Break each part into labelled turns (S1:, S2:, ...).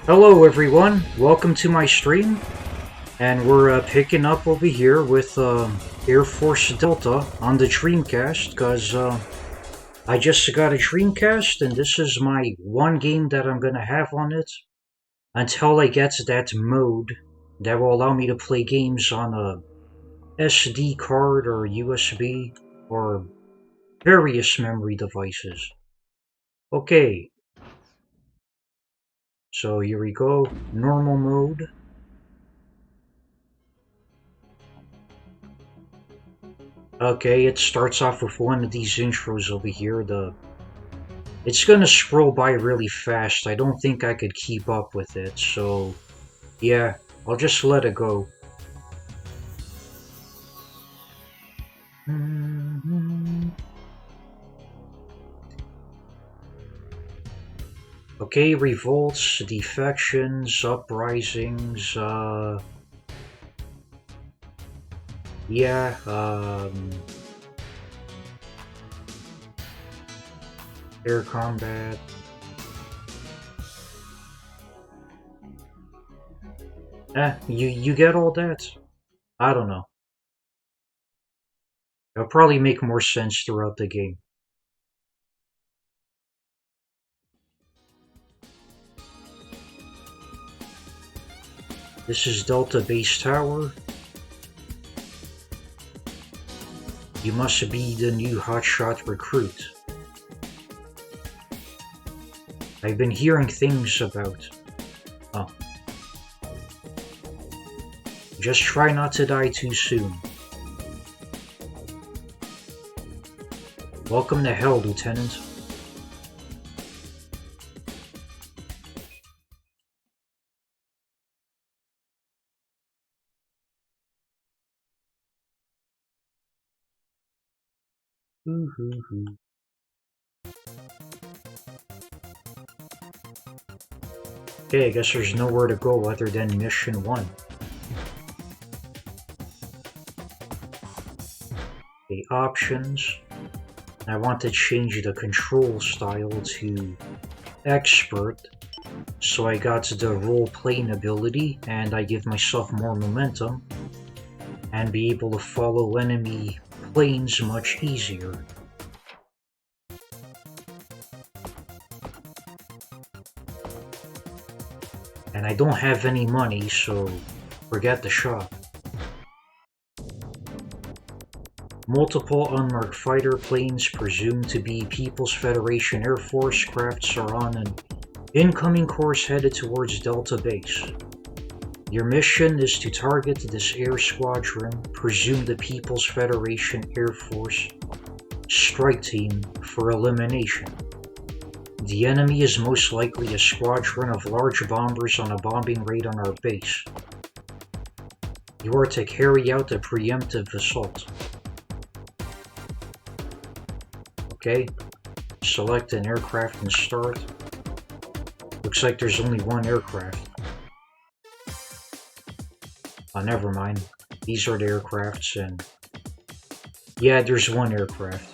S1: Hello everyone, welcome to my stream, and we're picking up over here with Air Force Delta on the Dreamcast, because I just got a Dreamcast, and this is my one game that I'm gonna have on it, until I get that mode that will allow me to play games on a SD card or USB, or various memory devices. Okay, so here we go, normal mode. Okay, it starts off with one of these intros over here. It's gonna scroll by really fast. I don't think I could keep up with it, so yeah, I'll just let it go. Okay, revolts, defections, uprisings, yeah, air combat. You get all that? I don't know. It'll probably make more sense throughout the game. This is Delta Base Tower. You must be the new hotshot recruit. I've been hearing things about... Oh. Just try not to die too soon. Welcome to hell, Lieutenant. Okay, I guess there's nowhere to go other than Mission 1. The options. I want to change the control style to Expert, so I got the role-playing ability, and I give myself more momentum, and be able to follow enemy planes much easier. And I don't have any money, so forget the shop. Multiple unmarked fighter planes presumed to be People's Federation Air Force crafts are on an incoming course headed towards Delta Base. Your mission is to target this air squadron, presumed the People's Federation Air Force strike team, for elimination. The enemy is most likely a squadron of large bombers on a bombing raid on our base. You are to carry out a preemptive assault. Okay, select an aircraft and start. Looks like there's only one aircraft. Oh, never mind. These are the aircrafts, and yeah, there's one aircraft.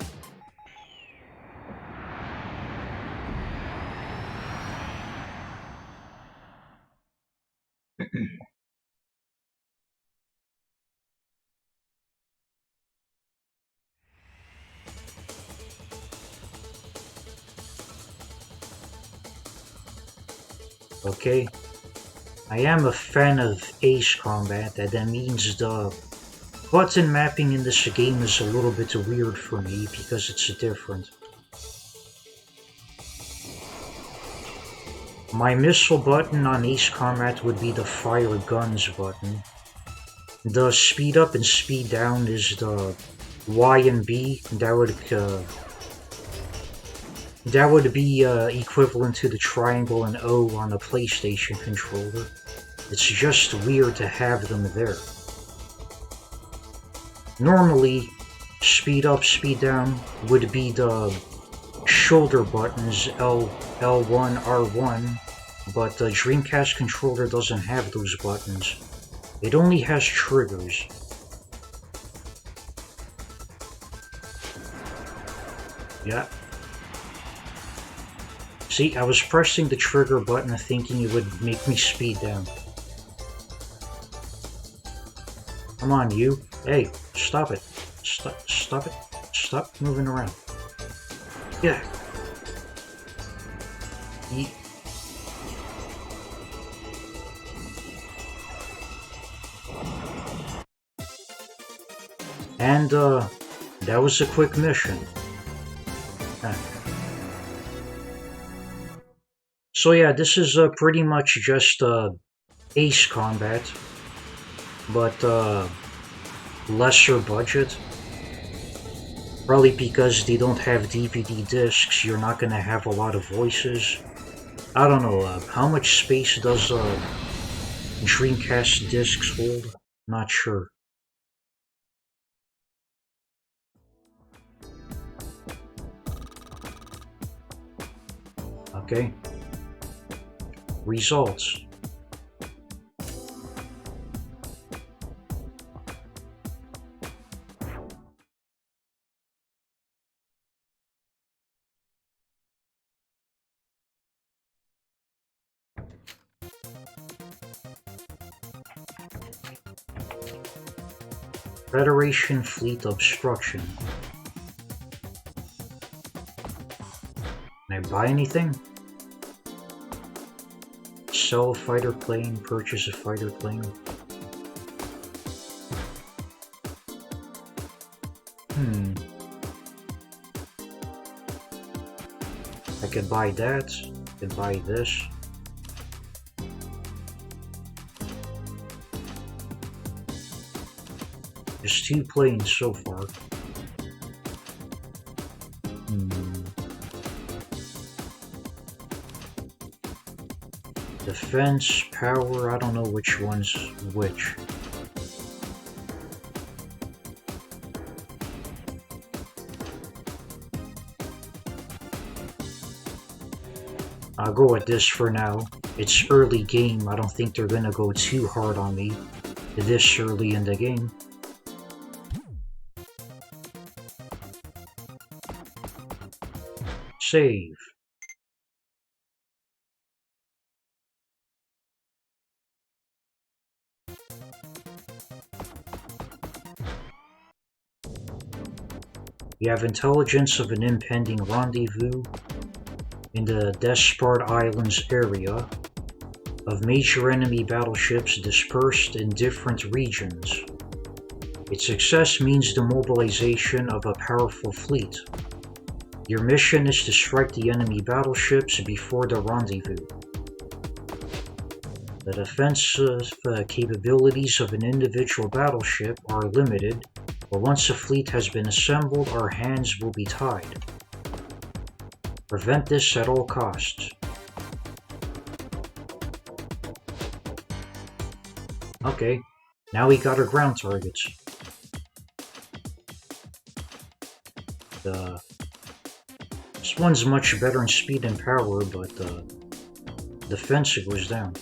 S1: Okay, I am a fan of ace combat, and that means the button mapping in this game is a little bit weird for me because it's different. My missile button on ace combat would be the fire guns button. The speed up and speed down is the Y and B. That would be equivalent to the triangle and O on a PlayStation controller. It's just weird to have them there. Normally, speed up, speed down would be the shoulder buttons L1, R1, but the Dreamcast controller doesn't have those buttons. It only has triggers. Yeah. See, I was pressing the trigger button thinking it would make me speed down. Come on, you. Hey, stop it. Stop it. Stop moving around. Yeah. And, that was a quick mission. So yeah, this is pretty much just Ace Combat, but lesser budget. Probably because they don't have DVD discs, you're not gonna have a lot of voices. I don't know, how much space does Dreamcast discs hold? Not sure. Okay. Results. Federation Fleet Obstruction. Can I buy anything? Sell a fighter plane, purchase a fighter plane. I could buy that, I could buy this. There's 2 planes so far. Defense, power, I don't know which one's which. I'll go with this for now. It's early game, I don't think they're gonna go too hard on me this early in the game. Save. We have intelligence of an impending rendezvous in the Despard Islands area of major enemy battleships dispersed in different regions. Its success means the mobilization of a powerful fleet. Your mission is to strike the enemy battleships before the rendezvous. The defensive capabilities of an individual battleship are limited, but once a fleet has been assembled, our hands will be tied. Prevent this at all costs. Okay, now we got our ground targets. This one's much better in speed and power, but defense goes down.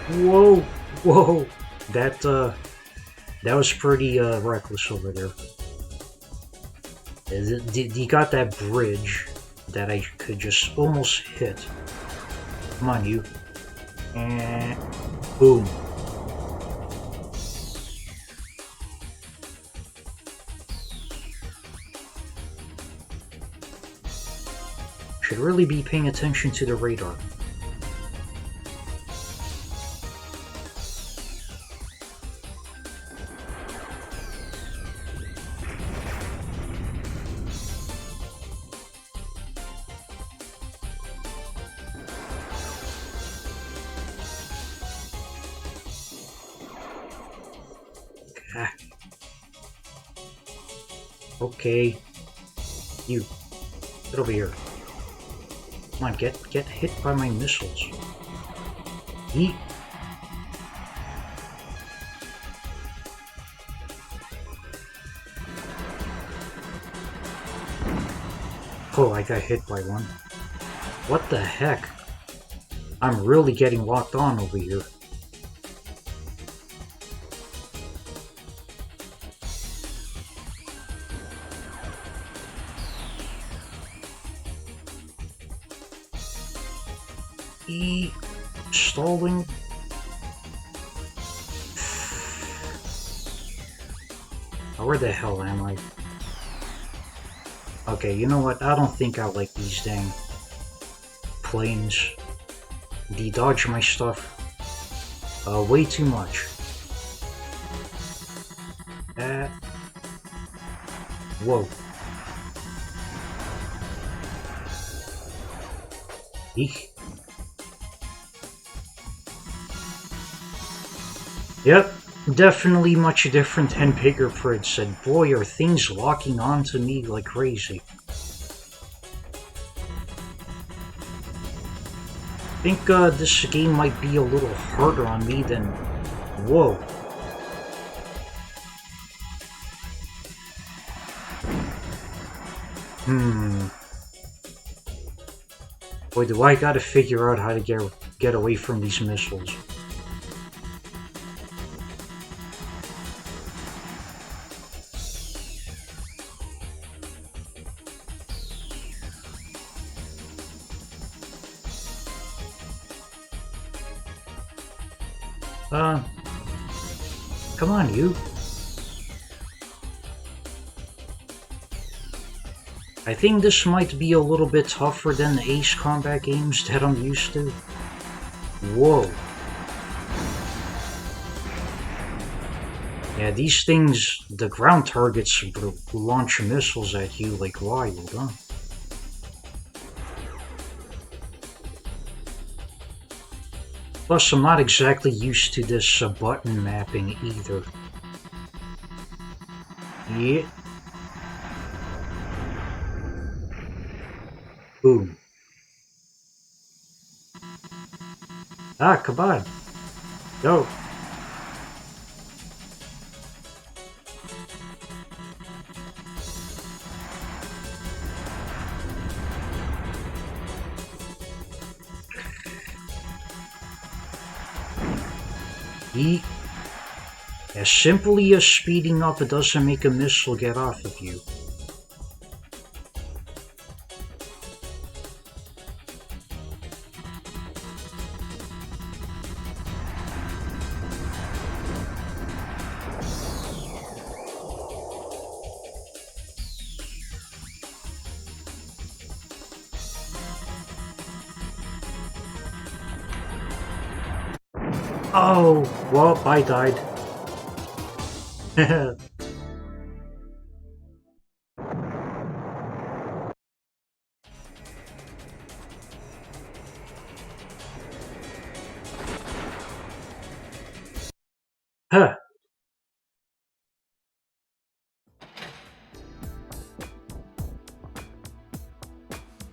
S1: Whoa, whoa, that was pretty reckless over there. He got that bridge that I could just almost hit. Come on, you. And boom. Should really be paying attention to the radar. Okay. You, get over here. Come on, get hit by my missiles. Yeet. Oh, I got hit by one. What the heck? I'm really getting locked on over here. Stalling. Where the hell am I? Okay, you know what? I don't think I like these dang planes. They dodge my stuff way too much. Whoa. Eek. Yep, definitely much different than bigger Prince, and boy are things locking onto me like crazy. I think this game might be a little harder on me than... Whoa. Boy, do I gotta figure out how to get away from these missiles. Come on, you. I think this might be a little bit tougher than the Ace Combat games that I'm used to. Whoa. Yeah, these things, the ground targets launch missiles at you like wild, huh? Plus, I'm not exactly used to this button mapping either. Yeah. Boom. Ah, come on. Go. As simply as speeding up, it doesn't make a missile get off of you. Oh, well, I died. Huh.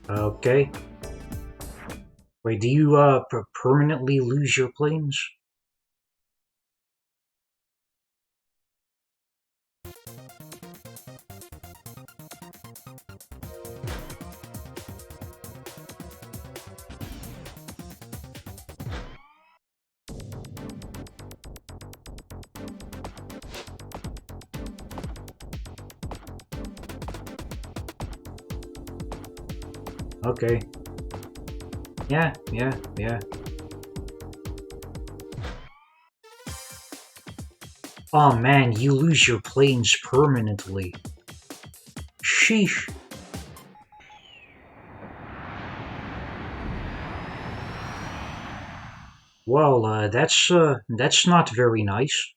S1: Okay. Wait, do you permanently lose your planes? Okay. Yeah. Oh man, you lose your planes permanently. Sheesh. Well, that's not very nice.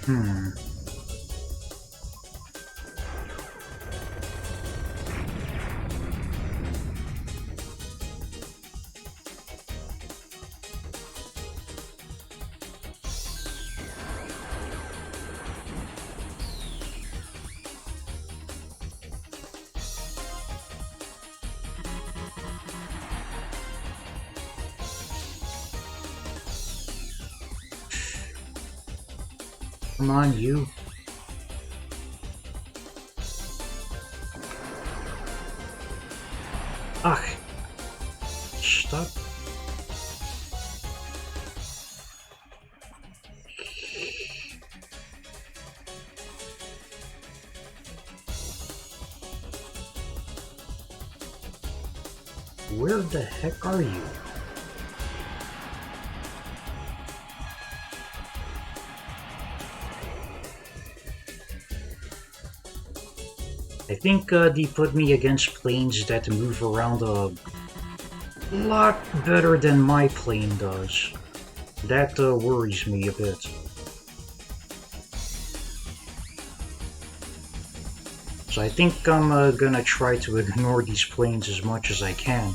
S1: Hmm. Come on, you. Ugh. Stop. Where the heck are you? I think they put me against planes that move around a lot better than my plane does. That worries me a bit. So I think I'm gonna try to ignore these planes as much as I can.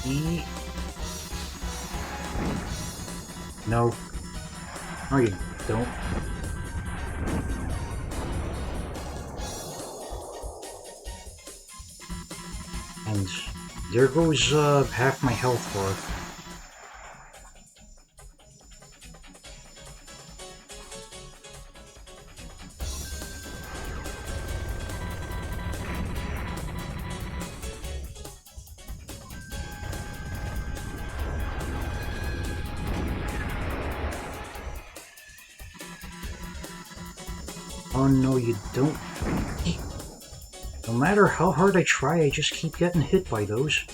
S1: E no. No, you don't. And there goes half my health bar. Oh no, you don't. No matter how hard I try, I just keep getting hit by those.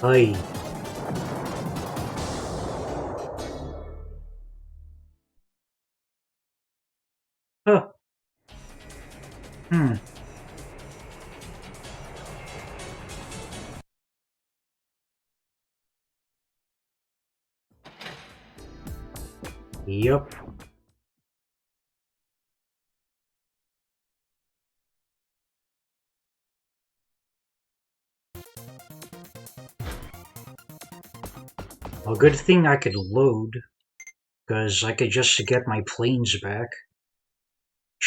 S1: Aye. Huh. Hmm. Yup. A good thing I could load, because I could just get my planes back.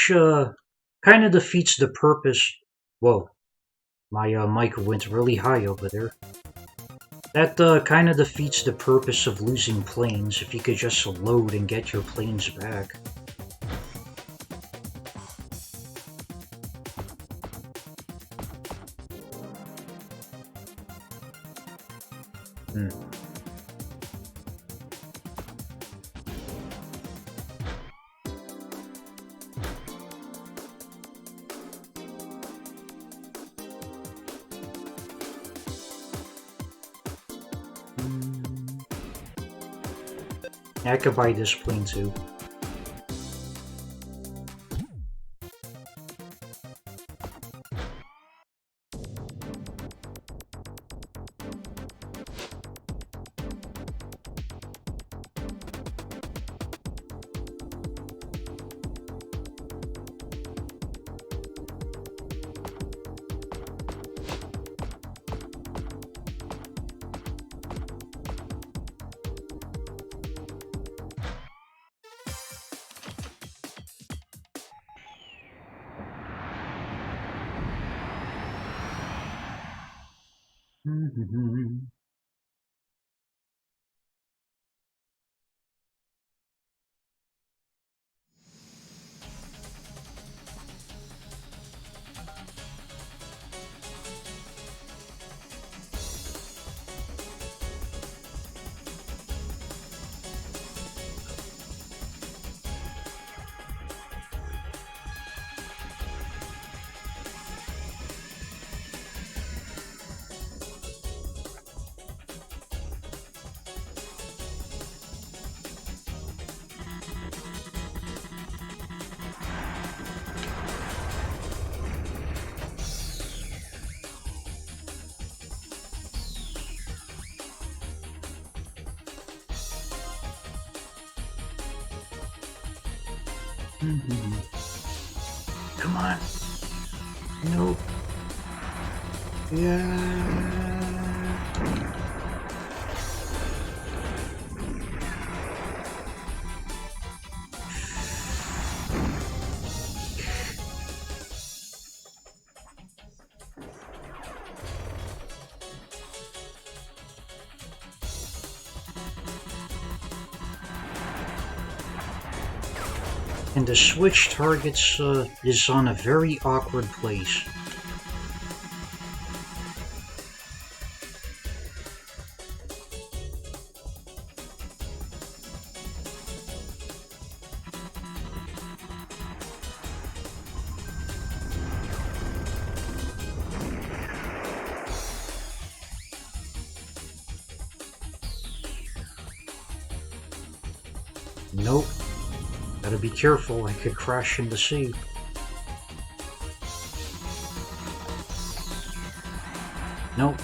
S1: Which, kind of defeats the purpose. Whoa. My mic went really high over there. That kind of defeats the purpose of losing planes if you could just load and get your planes back. Hmm. I could buy this plane too. Mhm. Come on. Nope. Yeah. And the switch targets is on a very awkward place. Nope. Gotta be careful, I could crash in the sea. Nope.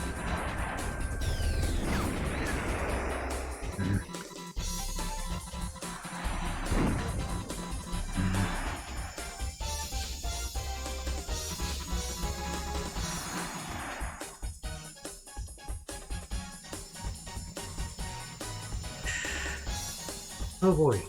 S1: Mm. Mm. Oh boy.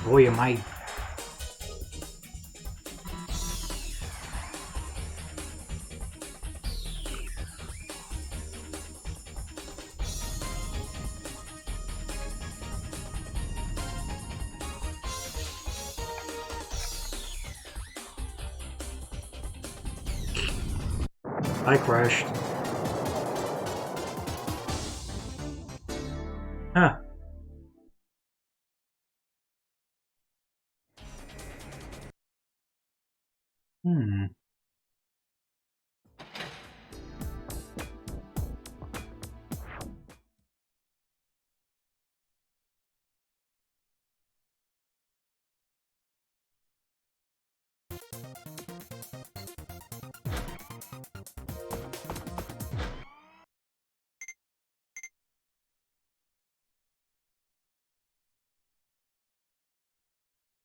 S1: Boy, am I... I crashed. Huh. Hmm.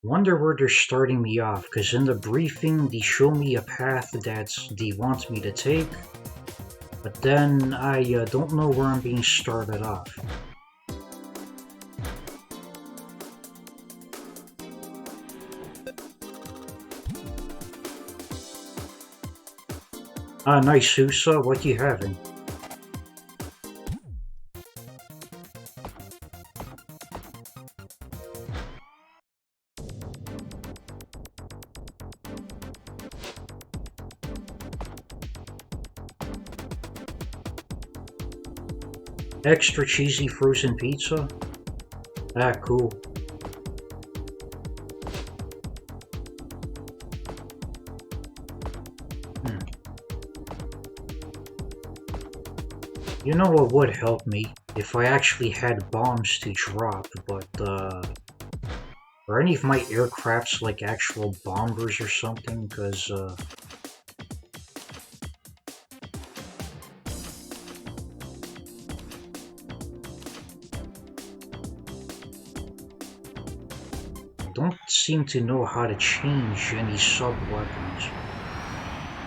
S1: Wonder where they're starting me off, because in the briefing they show me a path that they want me to take, but then I don't know where I'm being started off. Ah, nice, Susa, what you having? Extra cheesy frozen pizza? Ah, cool. Hmm. You know what would help me? If I actually had bombs to drop, but, are any of my aircrafts like actual bombers or something? Because, I don't seem to know how to change any sub-weapons,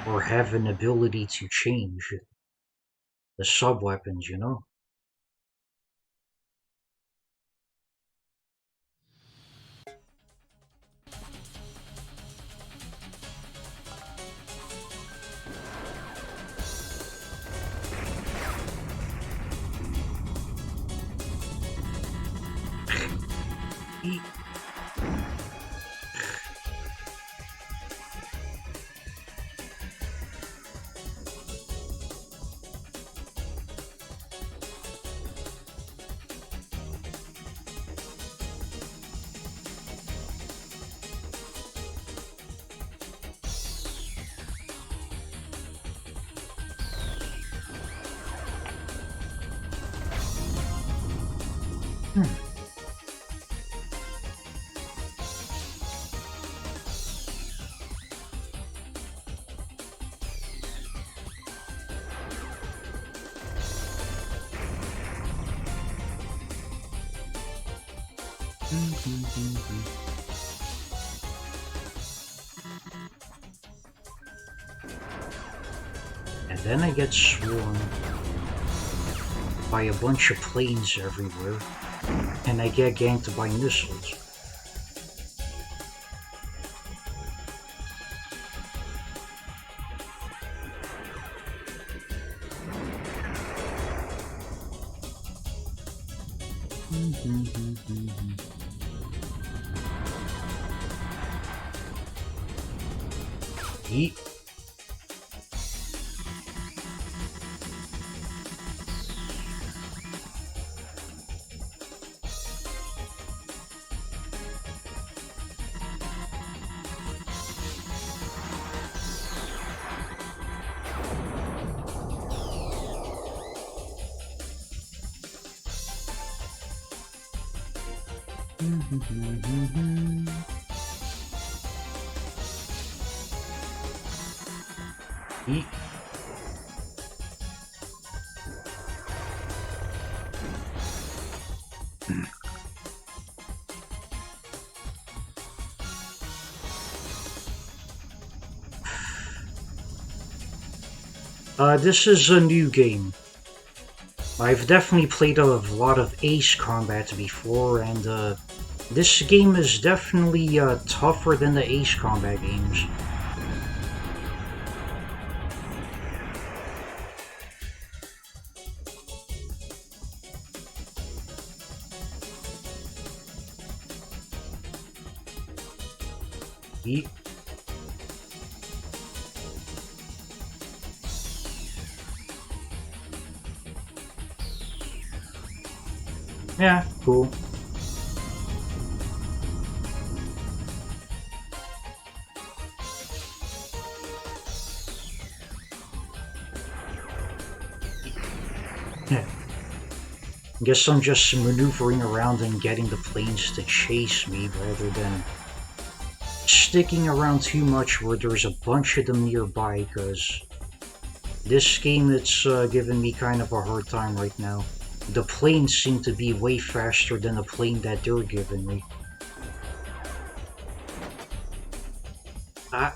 S1: or have an ability to change the sub-weapons, you know? Hmm. And then I get swarmed by a bunch of planes everywhere, and I get ganked by missiles. Yeet. Yeet. This is a new game. I've definitely played a lot of Ace Combat before, and this game is definitely tougher than the Ace Combat games. Yeet. Yeah, cool. Yeah. Guess I'm just maneuvering around and getting the planes to chase me rather than sticking around too much where there's a bunch of them nearby, because this game, it's giving me kind of a hard time right now. The planes seem to be way faster than the plane that they're giving me. Ah.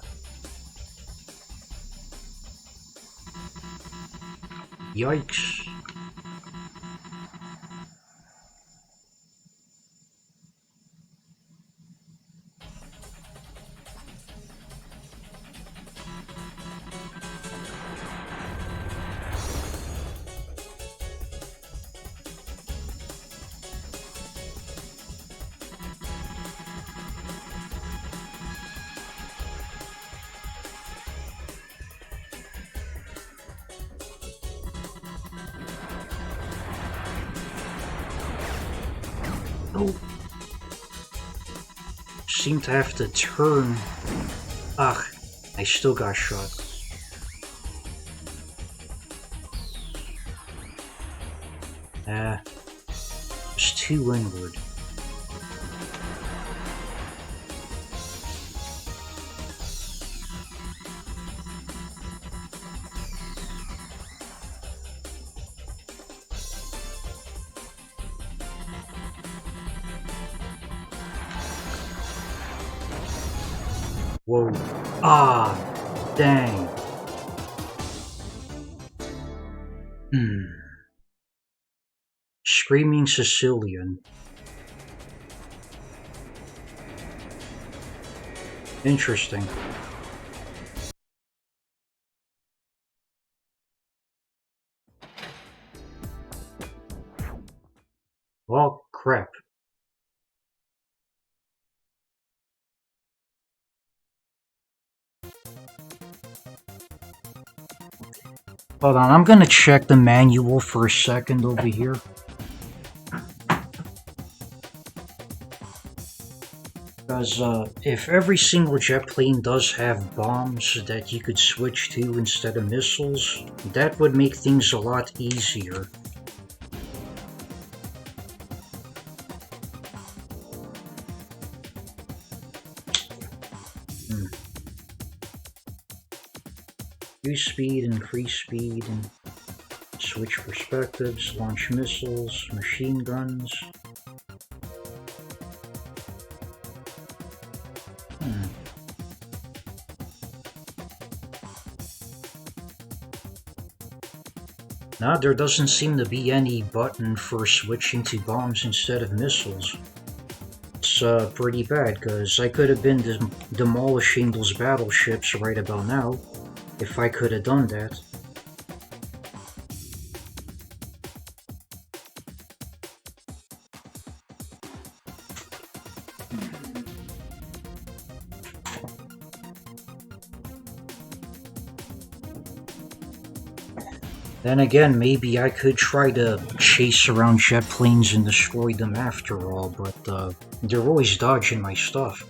S1: Yikes. Oh. Seem to have to turn. Ugh, I still got shot. It's too inward. Whoa. Ah, dang. Screaming Sicilian. Interesting. Well, crap. Hold on, I'm gonna check the manual for a second over here. Because if every single jet plane does have bombs that you could switch to instead of missiles, that would make things a lot easier. Hmm. Use speed, increase speed, and switch perspectives, launch missiles, machine guns. Hmm. Now there doesn't seem to be any button for switching to bombs instead of missiles. It's pretty bad, because I could have been demolishing those battleships right about now if I could have done that. Then again, maybe I could try to chase around jet planes and destroy them after all, but they're always dodging my stuff.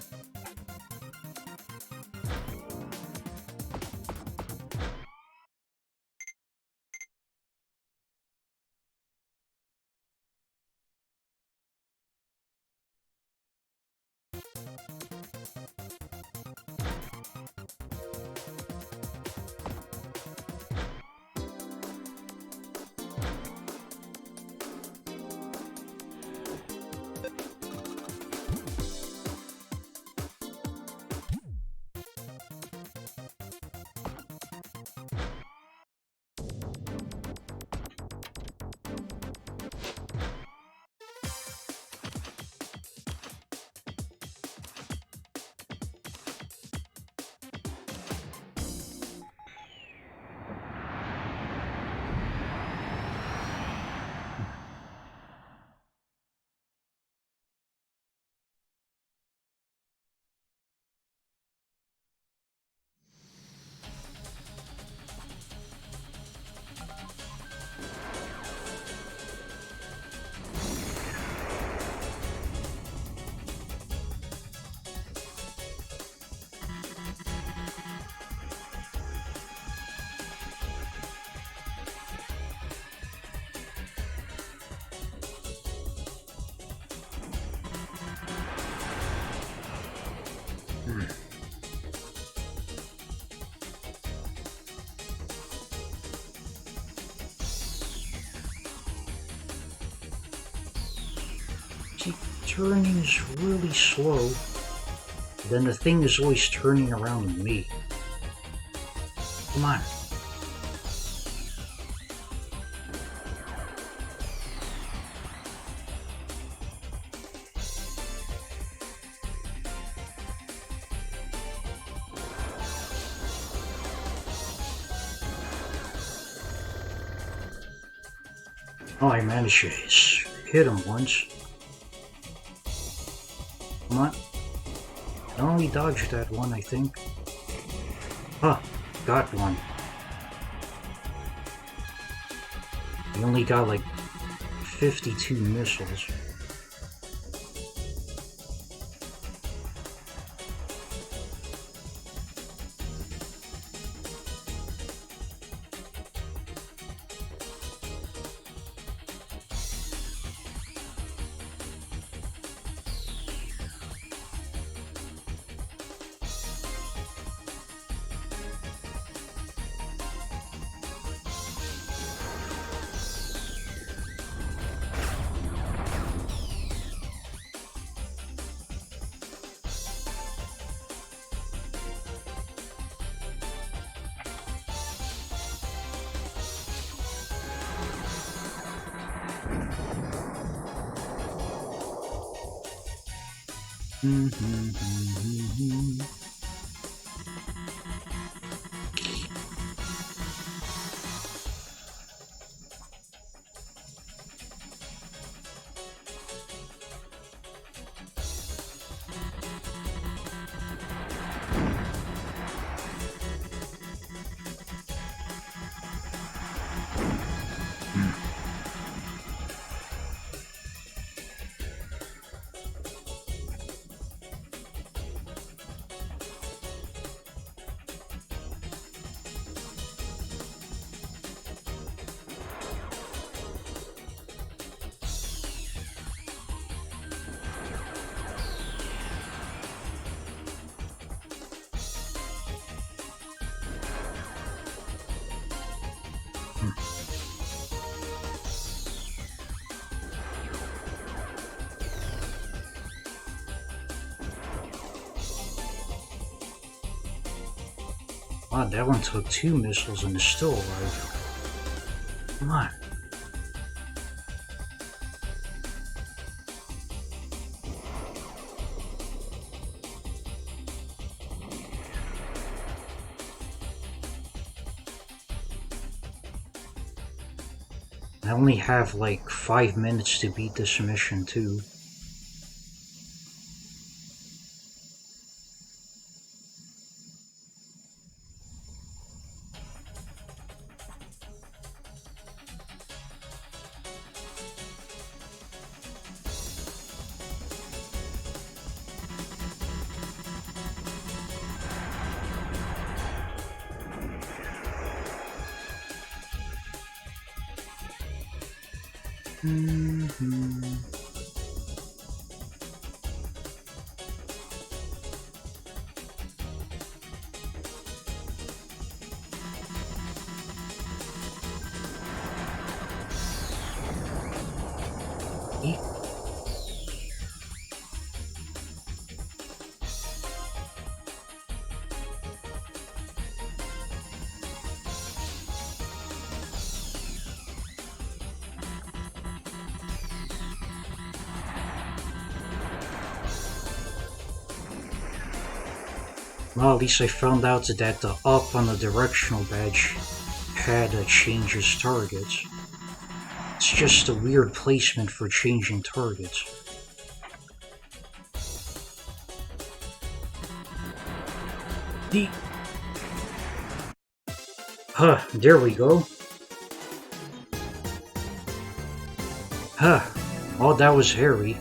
S1: Keep turning is really slow. Then the thing is always turning around me. Come on. Oh, I managed to hit him once. Come on. I only dodged that one, I think. Huh, got one. I only got like 52 missiles. Wow, that one took 2 missiles and is still alive. Come on. I only have like 5 minutes to beat this mission too. Well, at least I found out that the up on the directional badge had changes targets. It's just a weird placement for changing targets. There we go. Oh, that was hairy.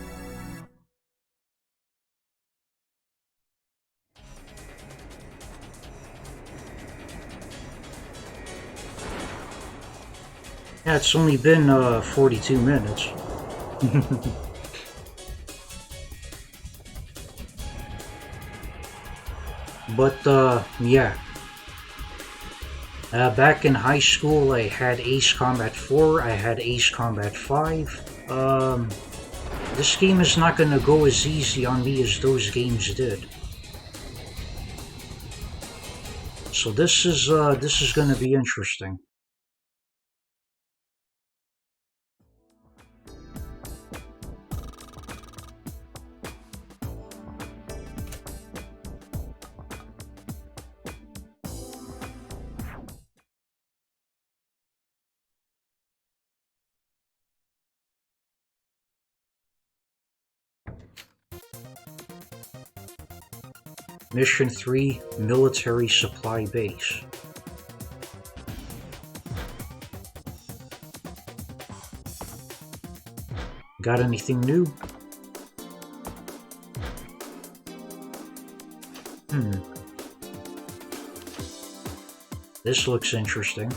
S1: Yeah, it's only been 42 minutes. But yeah. Back in high school, I had Ace Combat 4, I had Ace Combat 5. This game is not gonna go as easy on me as those games did. So this is gonna be interesting. Mission 3, Military Supply Base. Got anything new? This looks interesting.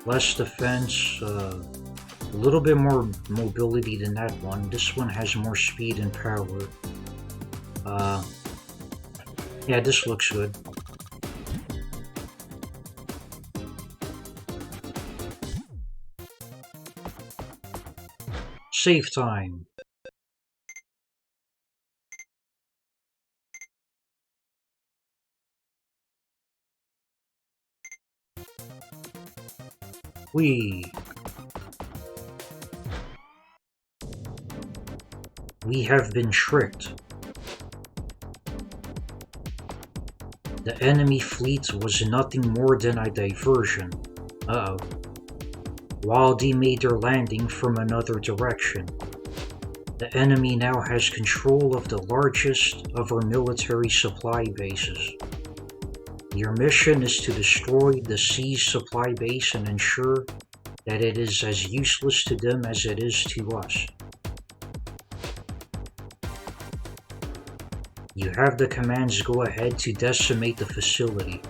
S1: Less defense, a little bit more mobility than that one. This one has more speed and power. Yeah, this looks good. Save time. We have been tricked. The enemy fleet was nothing more than a diversion. Uh-oh. While they made their landing from another direction. The enemy now has control of the largest of our military supply bases. Your mission is to destroy the seized supply base and ensure that it is as useless to them as it is to us. You have the commands go ahead to decimate the facility.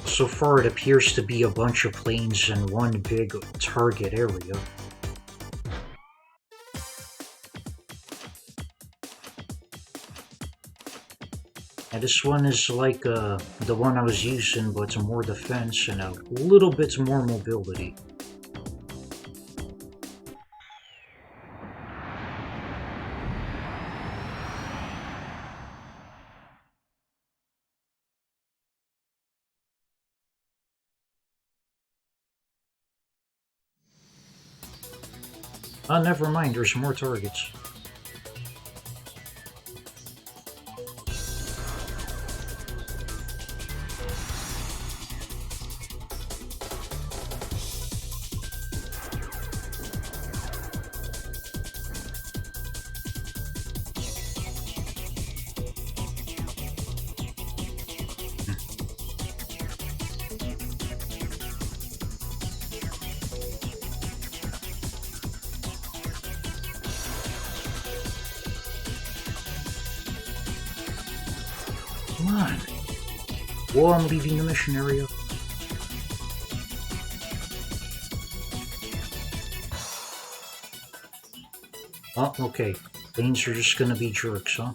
S1: So far it appears to be a bunch of planes in one big target area. And this one is like the one I was using, but more defense and a little bit more mobility. Never mind, there's more targets. Come on. Well, I'm leaving the mission area. Oh, okay. Things are just gonna be jerks, huh?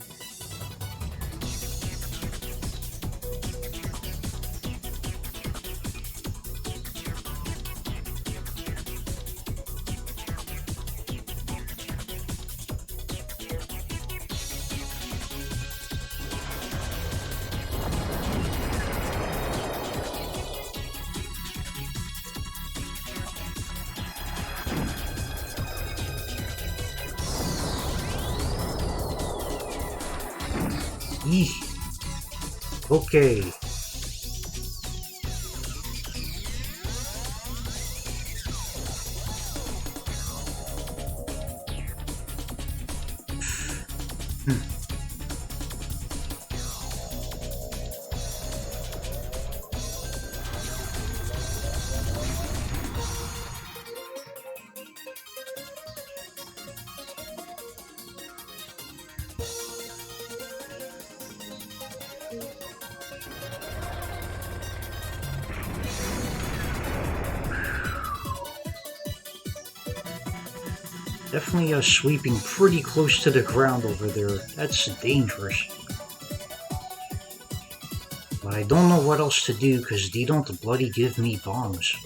S1: Eeh. Okay. Definitely sweeping pretty close to the ground over there. That's dangerous. But I don't know what else to do because they don't bloody give me bombs.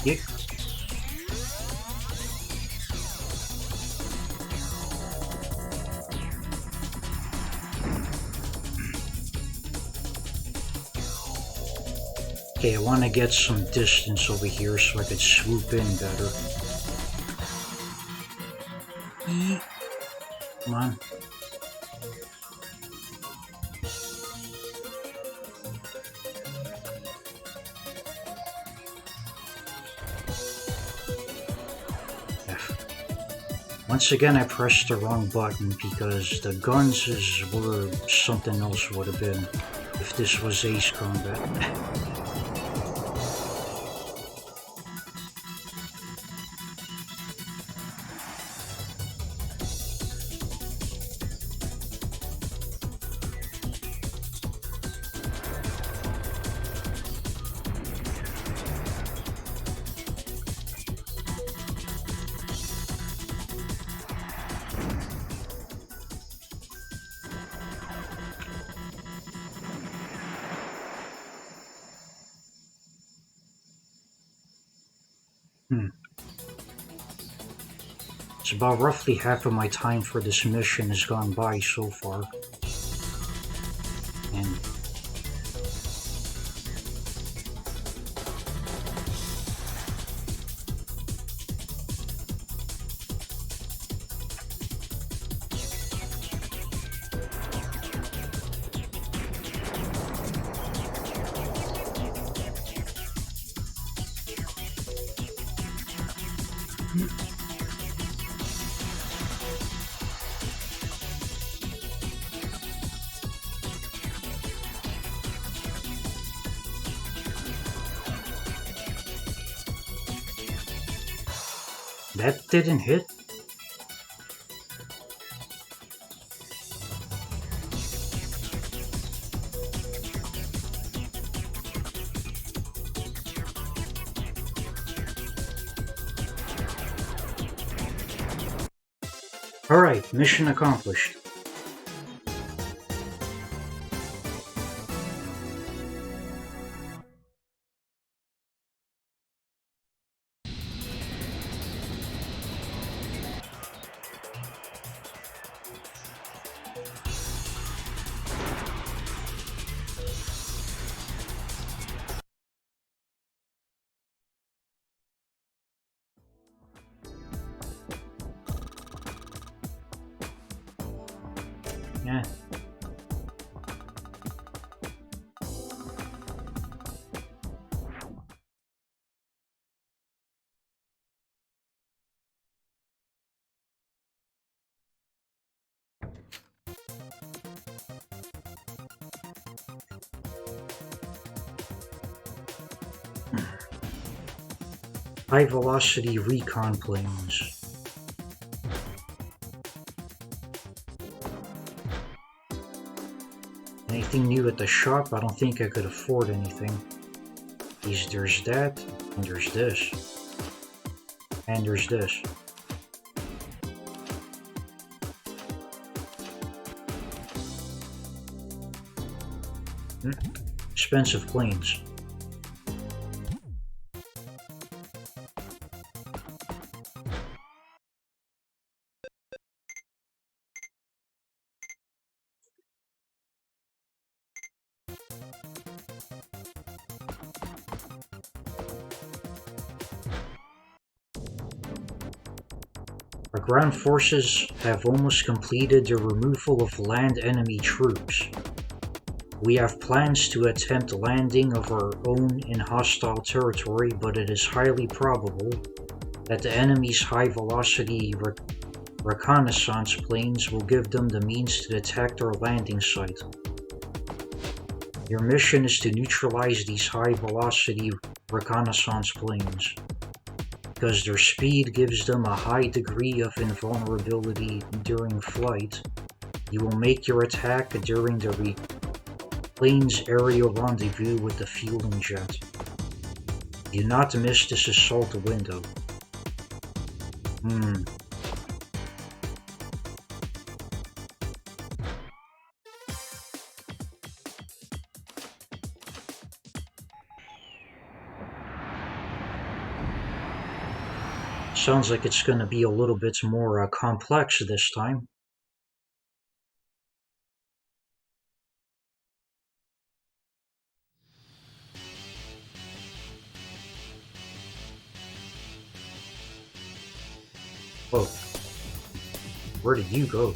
S1: Yep. Okay, I want to get some distance over here so I could swoop in better. Come on. Once again, I pressed the wrong button because the guns is where something else would have been if this was Ace Combat. It's about roughly half of my time for this mission has gone by so far. And That didn't hit? Alright, mission accomplished. Yeah. High velocity recon planes. Anything new at the shop? I don't think I could afford anything. There's that, and there's this. And there's this. Expensive planes. Our ground forces have almost completed the removal of land enemy troops. We have plans to attempt landing of our own in hostile territory, but it is highly probable that the enemy's high-velocity reconnaissance planes will give them the means to detect our landing site. Your mission is to neutralize these high-velocity reconnaissance planes, because their speed gives them a high degree of invulnerability during flight. You will make your attack during the plane's aerial rendezvous with the fueling jet. Do not miss this assault window. Sounds like it's gonna be a little bit more complex this time. Whoa. Where did you go?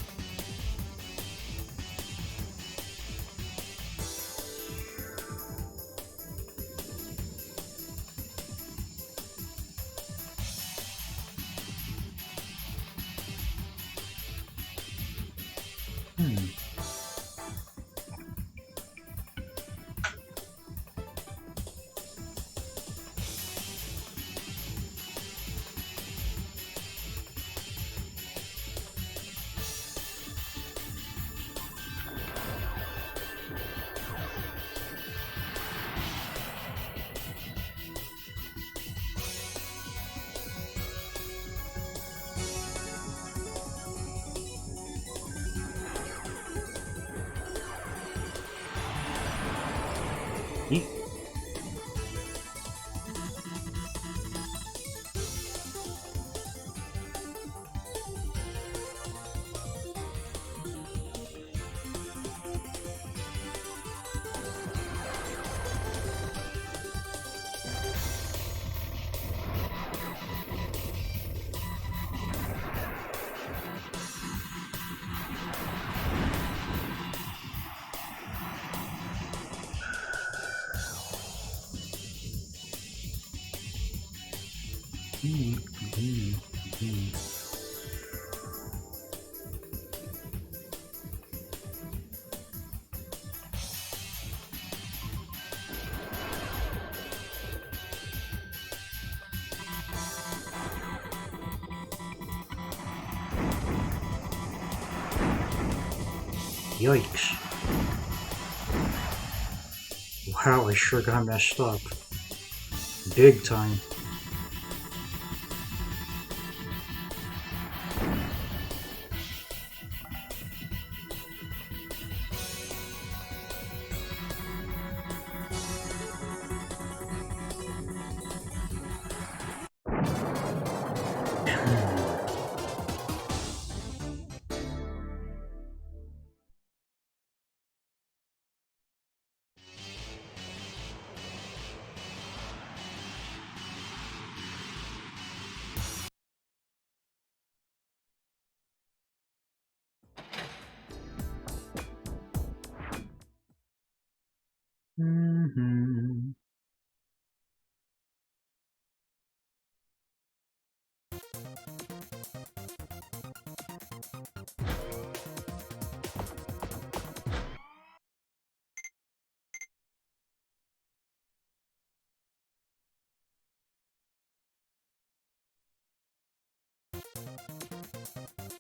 S1: Yikes. Wow, I sure got messed up. Big time. Hmm.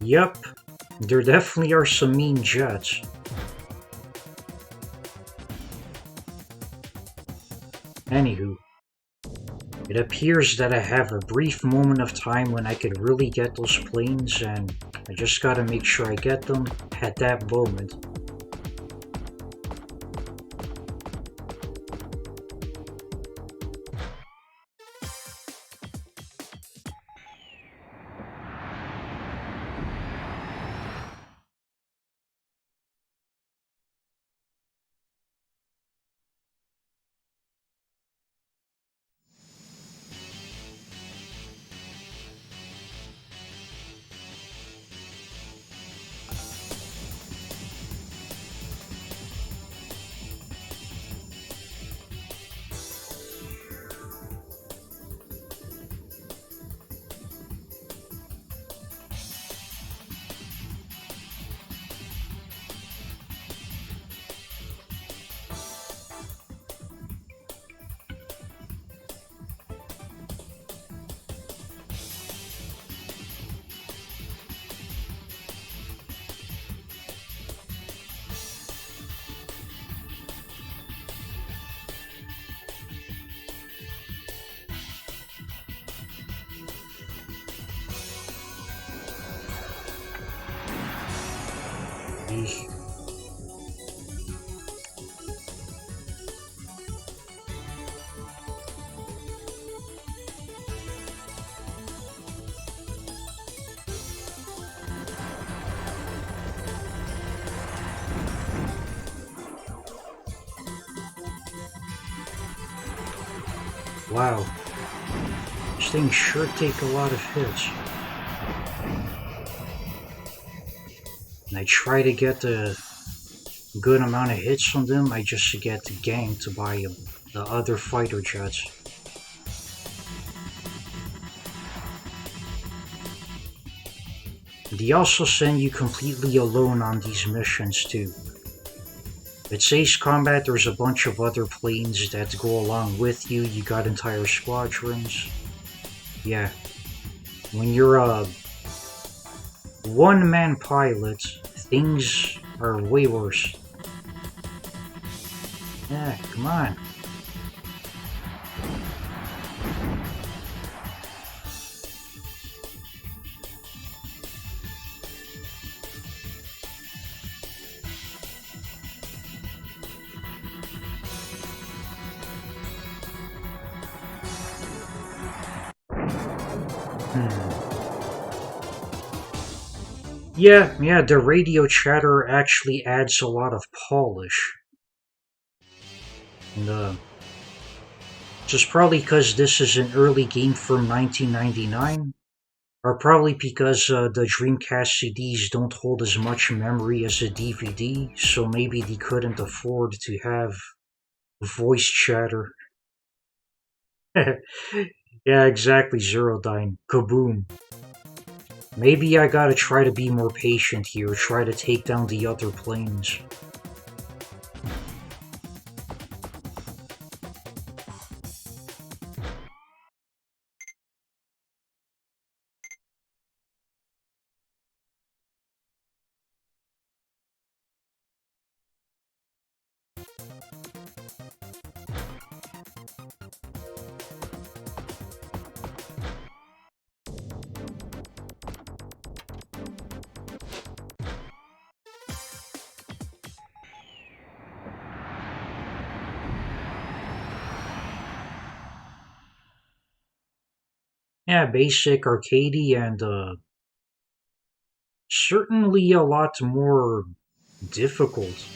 S1: Yep, there definitely are some mean jets. Anywho, it appears that I have a brief moment of time when I could really get those planes, and I just gotta make sure I get them at that moment. Eesh. Wow, these things sure take a lot of hits. And I try to get a good amount of hits on them, I just get ganked by the other fighter jets. They also send you completely alone on these missions too. It says combat, there's a bunch of other planes that go along with you, you got entire squadrons. Yeah, when you're a one-man pilot, things are way worse. Yeah, come on. Hmm. Yeah, the radio chatter actually adds a lot of polish. And, just probably because this is an early game from 1999, or probably because the Dreamcast CDs don't hold as much memory as a DVD, so maybe they couldn't afford to have voice chatter. Yeah, exactly, Zerodyne. Kaboom. Maybe I gotta try to be more patient here, try to take down the other planes. Yeah, basic arcadey and certainly a lot more difficult.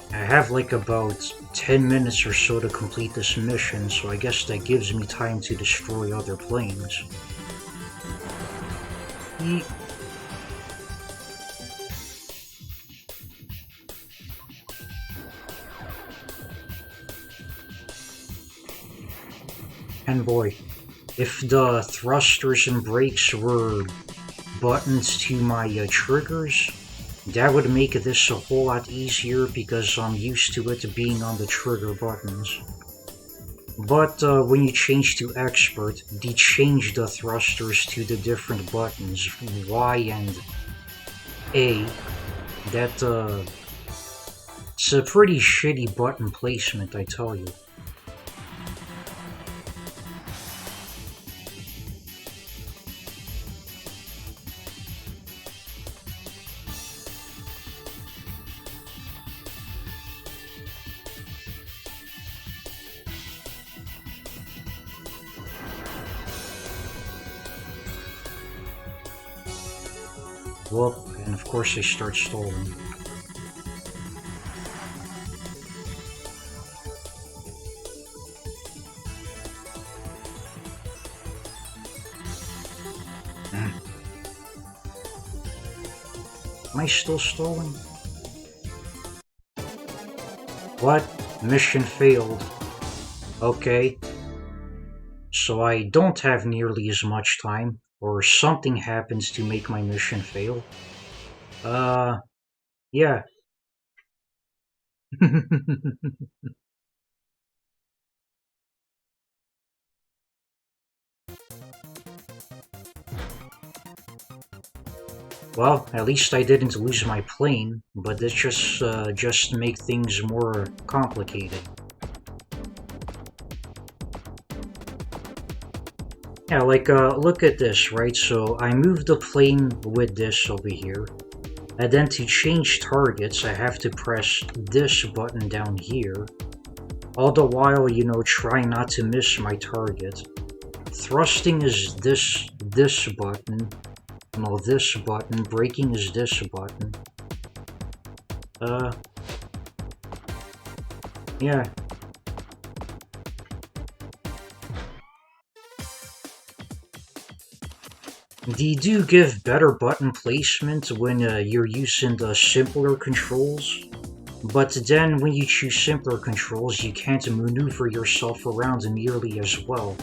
S1: I have like about 10 minutes or so to complete this mission, so I guess that gives me time to destroy other planes. Yeet. And boy, if the thrusters and brakes were buttons to my triggers, that would make this a whole lot easier because I'm used to it being on the trigger buttons. But when you change to expert, they change the thrusters to the different buttons, Y and A. That it's a pretty shitty button placement, I tell you. Whoop, and of course they start stalling. Am I still stalling? What? Mission failed. Okay. So I don't have nearly as much time, or something happens to make my mission fail. Yeah. Well, at least I didn't lose my plane, but this just make things more complicated. Yeah, like, look at this, right? So I moved the plane with this over here. And then to change targets, I have to press this button down here. All the while, trying not to miss my target. Thrusting is this button. No, this button. Braking is this button. Yeah. They do give better button placement when you're using the simpler controls, but then when you choose simpler controls, you can't maneuver yourself around nearly as well.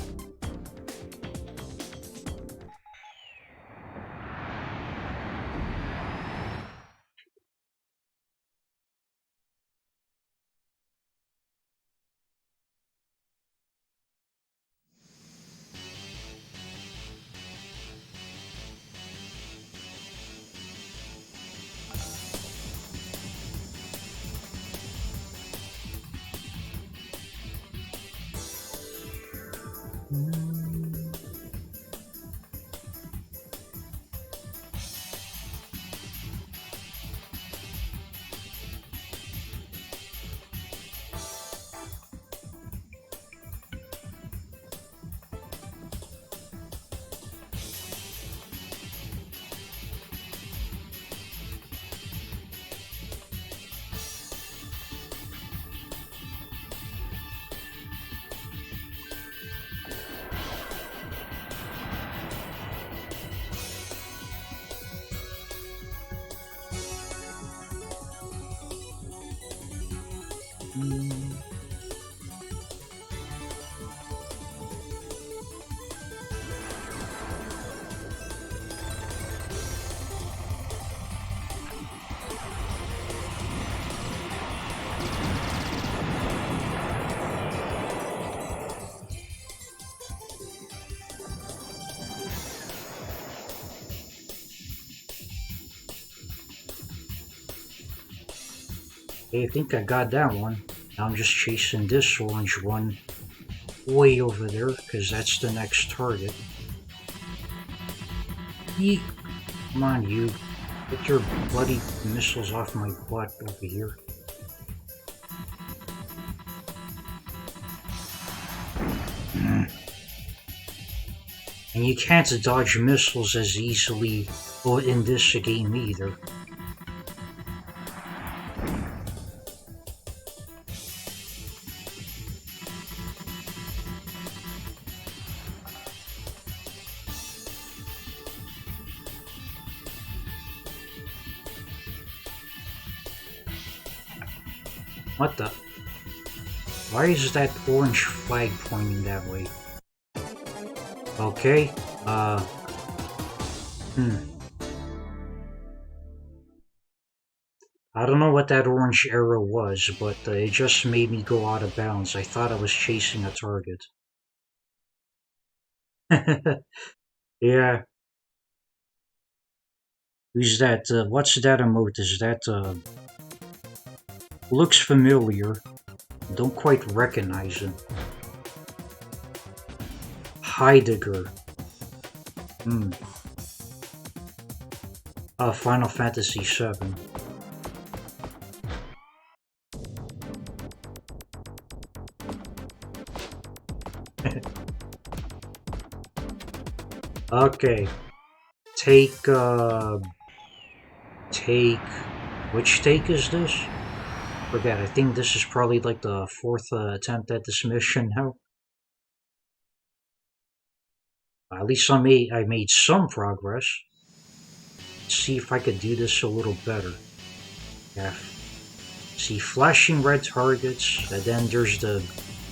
S1: Okay, I think I got that one. Now I'm just chasing this orange one way over there, because that's the next target. Yeet! Come on, you. Get your bloody missiles off my butt over here. And you can't dodge missiles as easily in this game either. What the? Why is that orange flag pointing that way? Okay, I don't know what that orange arrow was, but it just made me go out of bounds. I thought I was chasing a target. Yeah. Who's that? What's that emote? Is that, looks familiar. Don't quite recognize it. Heidegger. Final Fantasy VII. Okay. Take, which take is this? Forget, I think this is probably like the fourth attempt at this mission now. At least I made some progress. Let's see if I could do this a little better. Yeah. See, flashing red targets, and then there's the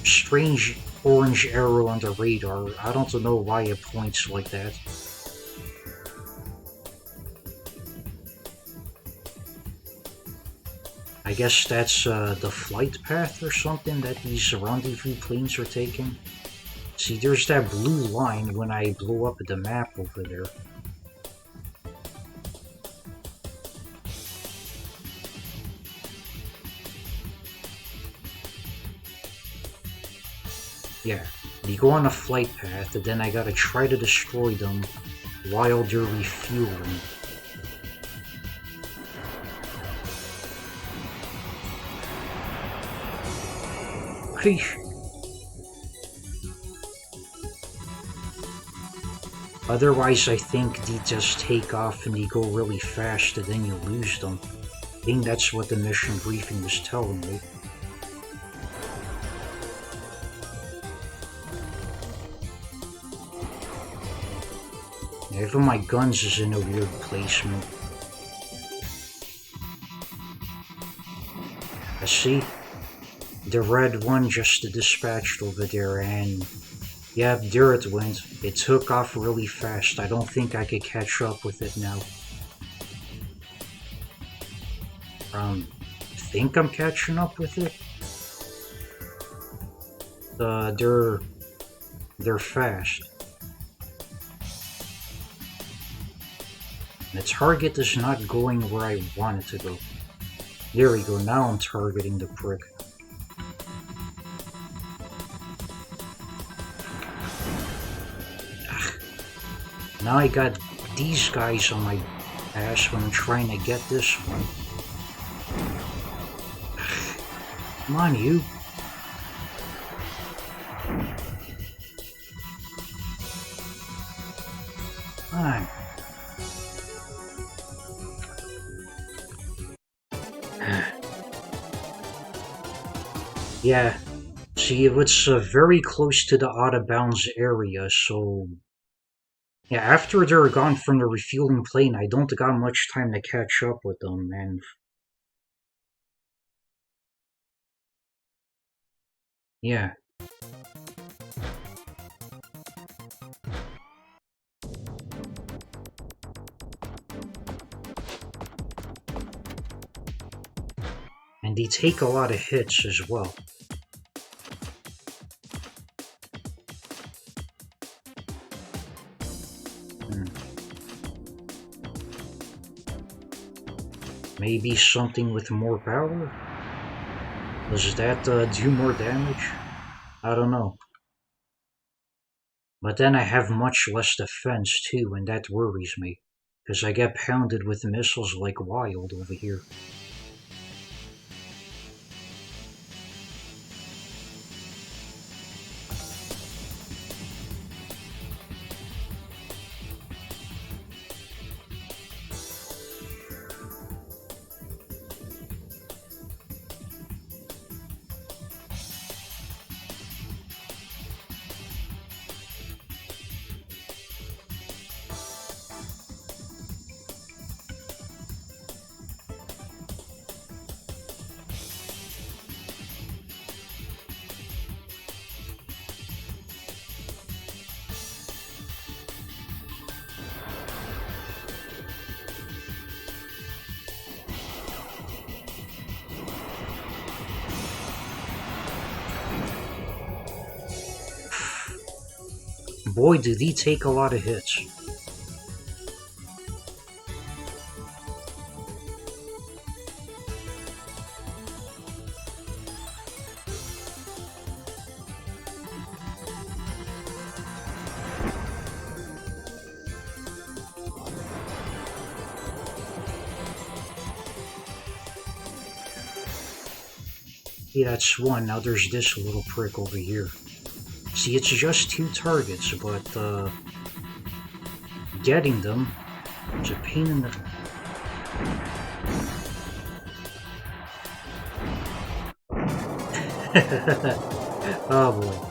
S1: strange orange arrow on the radar. I don't know why it points like that. I guess that's the flight path or something that these rendezvous planes are taking. See, there's that blue line when I blow up the map over there. Yeah, you go on a flight path, and then I gotta try to destroy them while they're refueling. Sheesh. Otherwise, I think they just take off and they go really fast, and then you lose them. I think that's what the mission briefing was telling me. Even my guns is in a weird placement. I see the red one just dispatched over there, and yeah, there it went. It took off really fast. I don't think I could catch up with it now. I think I'm catching up with it. They're fast. The target is not going where I want it to go. There we go, now I'm targeting the prick. Now I got these guys on my ass when I'm trying to get this one. Come on, you. Come on. Yeah, see, it's very close to the out-of-bounds area, so... Yeah, after they're gone from the refueling plane, I don't got much time to catch up with them, and... Yeah. And they take a lot of hits as well. Maybe something with more power? Does that do more damage? I don't know. But then I have much less defense too, and that worries me. Because I get pounded with missiles like wild over here. Boy, did he take a lot of hits. Yeah, that's one. Now there's this little prick over here. See, it's just two targets, but getting them is a pain in the... Oh boy.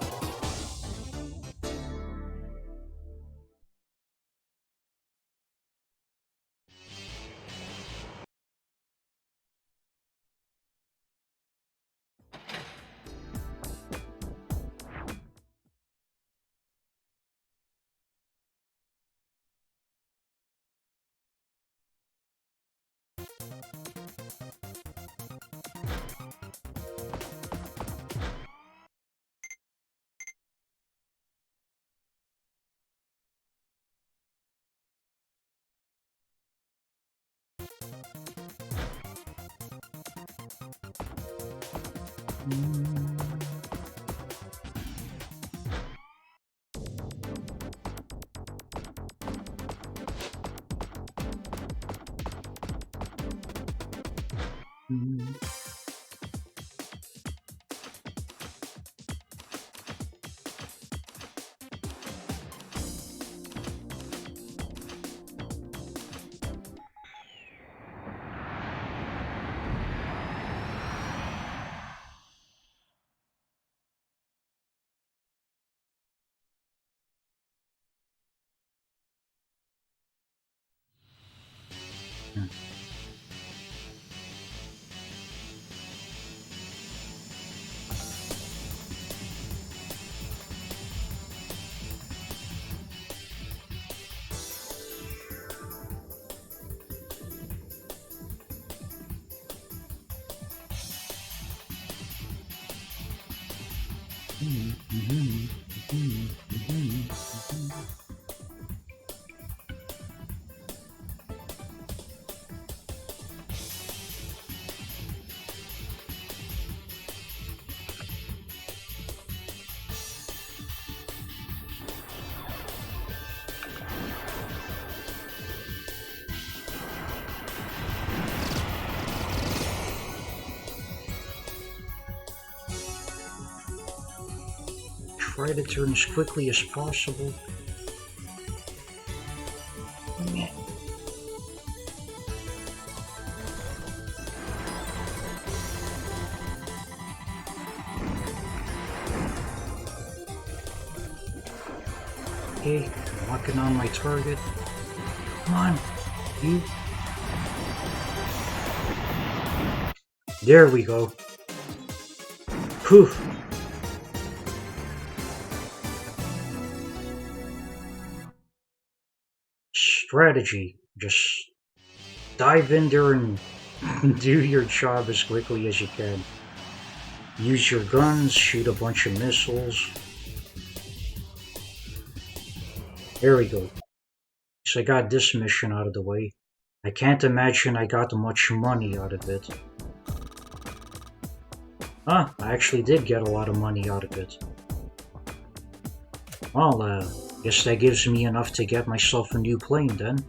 S1: Try to turn as quickly as possible. Okay, locking on my target. Come on, you. There we go. Whew. Strategy. Just dive in there and do your job as quickly as you can. Use your guns, shoot a bunch of missiles. There we go. So I got this mission out of the way. I can't imagine I got much money out of it. Ah, I actually did get a lot of money out of it. Well, guess that gives me enough to get myself a new plane then.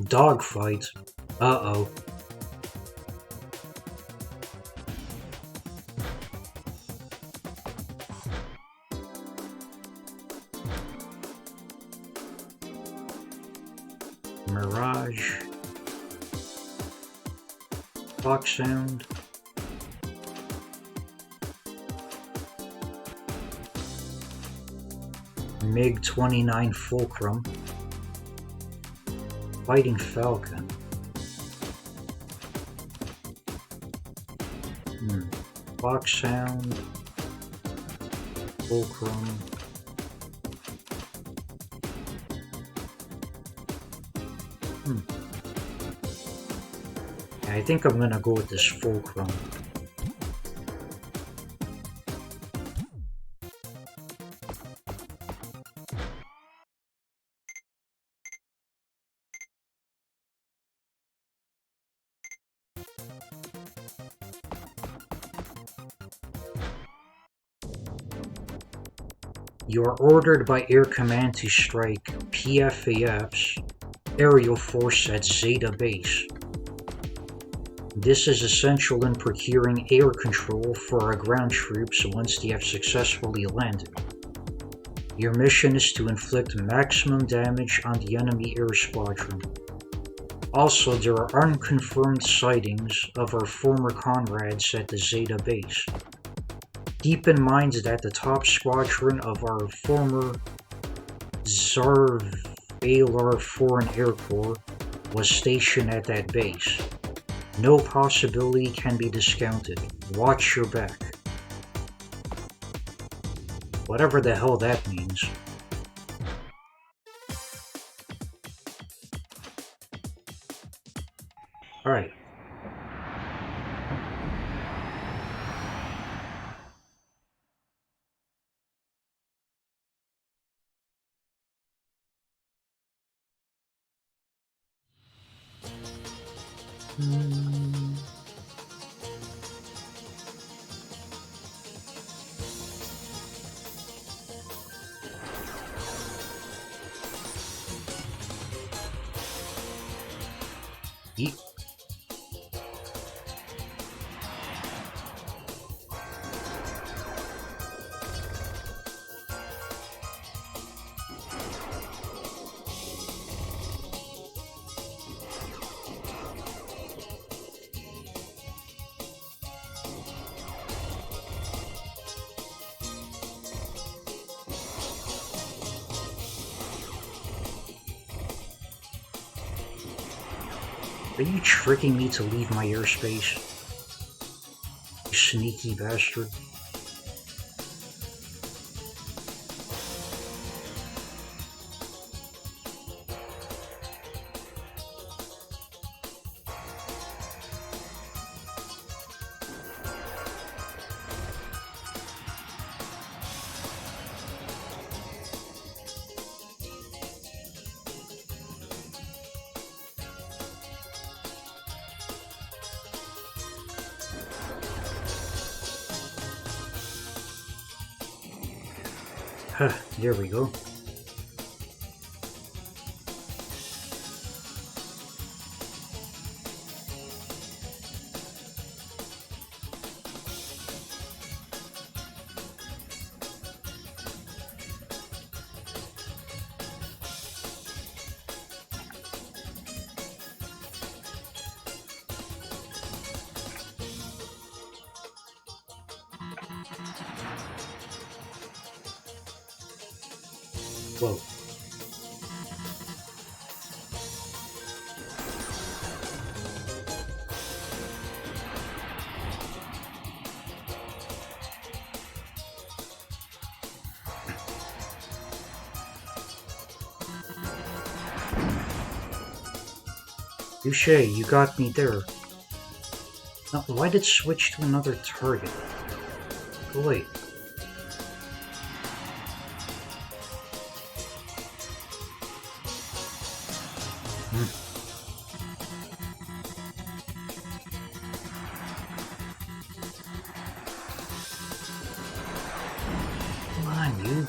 S1: Dogfight. Uh-oh. Mirage. Clock sound. MiG-29 Fulcrum. Fighting Falcon. Clock sound. Fulcrum. I think I'm gonna go with this Fulcrum. You are ordered by Air Command to strike PFAF's aerial force at Zeta Base. This is essential in procuring air control for our ground troops once they have successfully landed. Your mission is to inflict maximum damage on the enemy air squadron. Also, there are unconfirmed sightings of our former comrades at the Zeta Base. Keep in mind that the top squadron of our former Zarvalar Foreign Air Corps was stationed at that base. No possibility can be discounted. Watch your back. Whatever the hell that means. Alright. Yeet. Are you tricking me to leave my airspace? You sneaky bastard. Huh, there we go. Whoa. Touche, you got me there. Now, why did it switch to another target? Oh, wait. Hmm. Come on, you.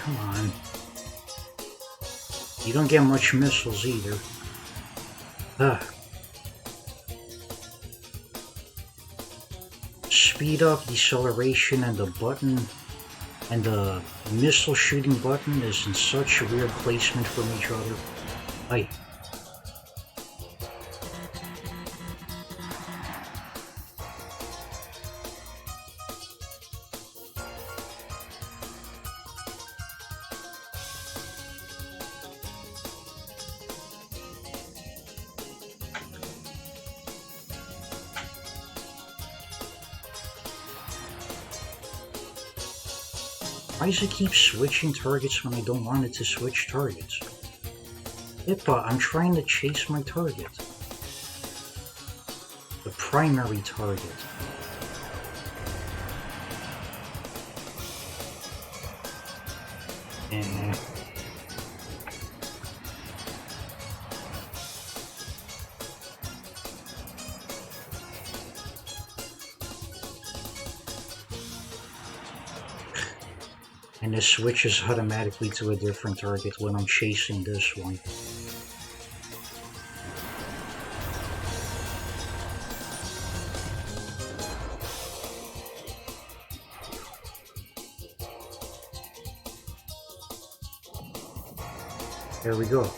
S1: Come on. You don't get much missiles either. Ugh. Speed up, deceleration, and the button and the missile shooting button is in such a weird placement from each other. Aye. Why does it keep switching targets when I don't want it to switch targets? Ippa, I'm trying to chase my target. The primary target. Eh. And this switches automatically to a different target when I'm chasing this one. There we go.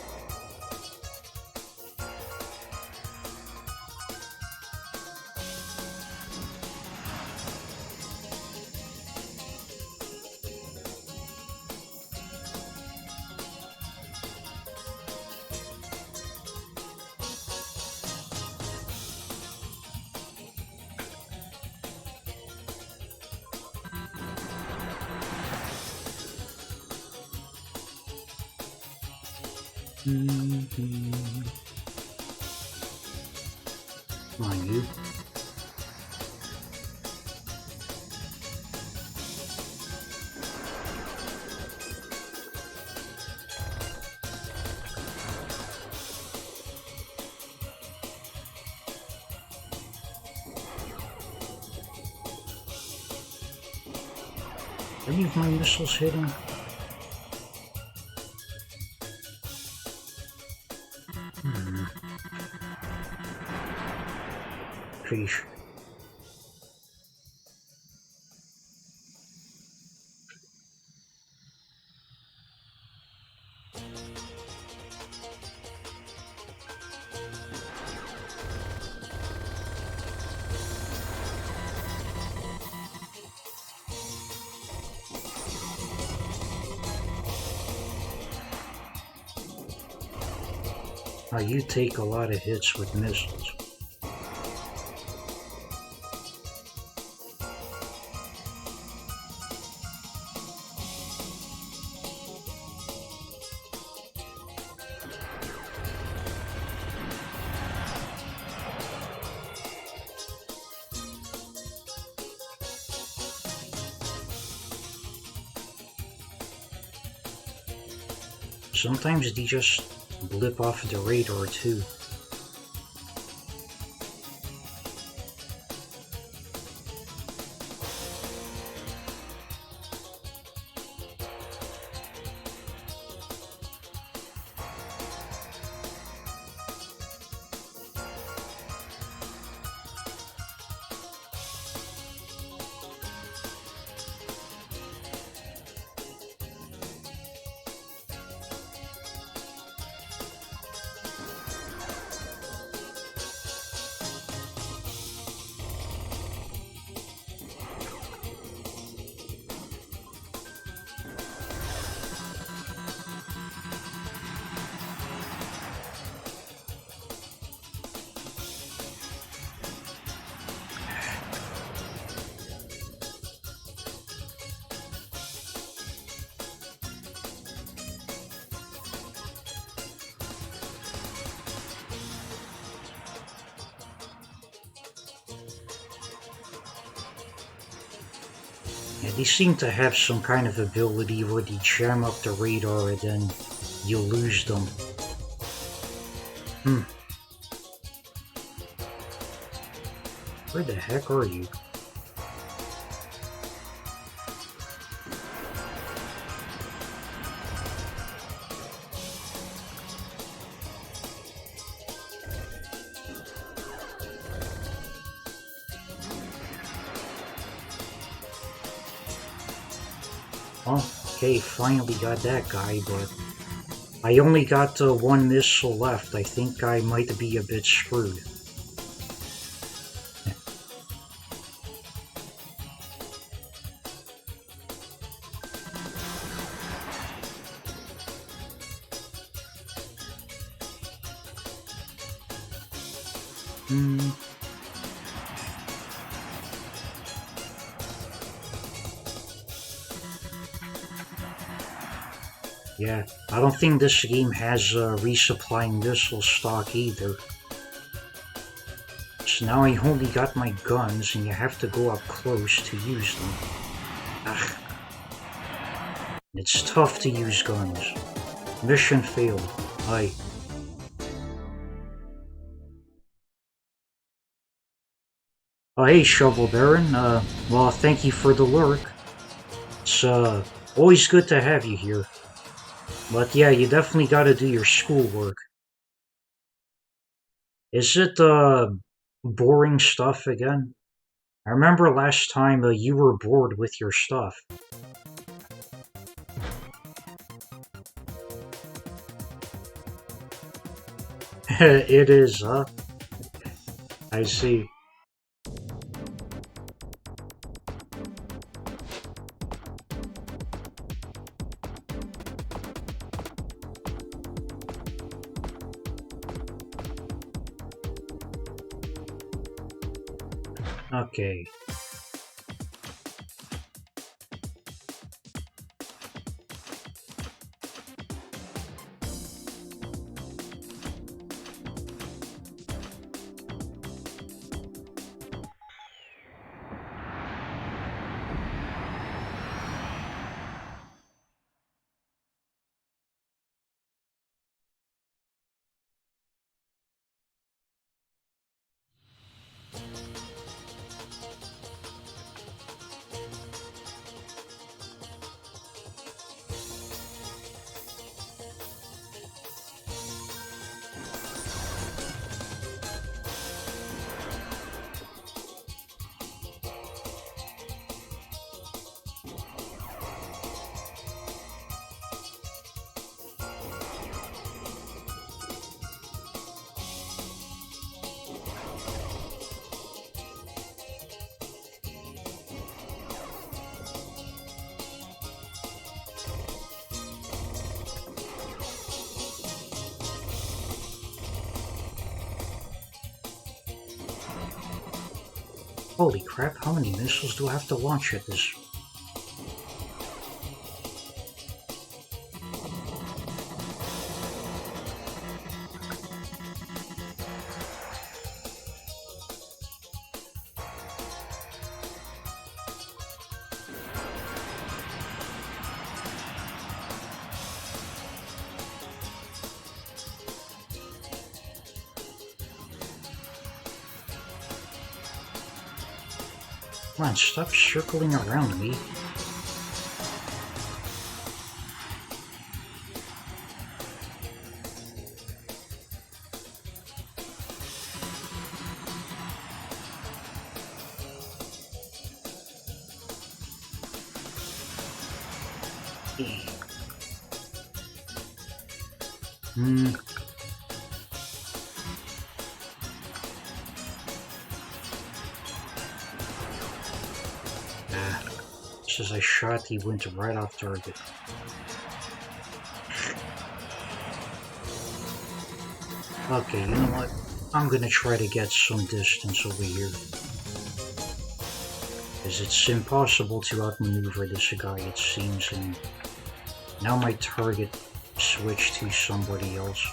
S1: Come on, you. Are any of my missiles hitting? Fish. You take a lot of hits with missiles. sometimes they just blip off the radar too. Yeah, they seem to have some kind of ability where they jam up the radar and then you lose them. Where the heck are you? Oh, okay, finally got that guy, but I only got one missile left. I think I might be a bit screwed. Yeah, I don't think this game has resupplying missile stock either. So now I only got my guns and you have to go up close to use them. Ugh. It's tough to use guns. Mission failed. Aye. Oh, hey, Shovel Baron. Well, thank you for the lurk. It's always good to have you here. But yeah, you definitely gotta do your schoolwork. Is it, boring stuff again? I remember last time you were bored with your stuff. It is, huh? I see. Okay. Holy crap, how many missiles do I have to launch at this? Come on, stop circling around me. Just as I shot, he went right off target. Okay, you know what? I'm gonna try to get some distance over here. Because it's impossible to outmaneuver this guy, it seems, and now my target switched to somebody else.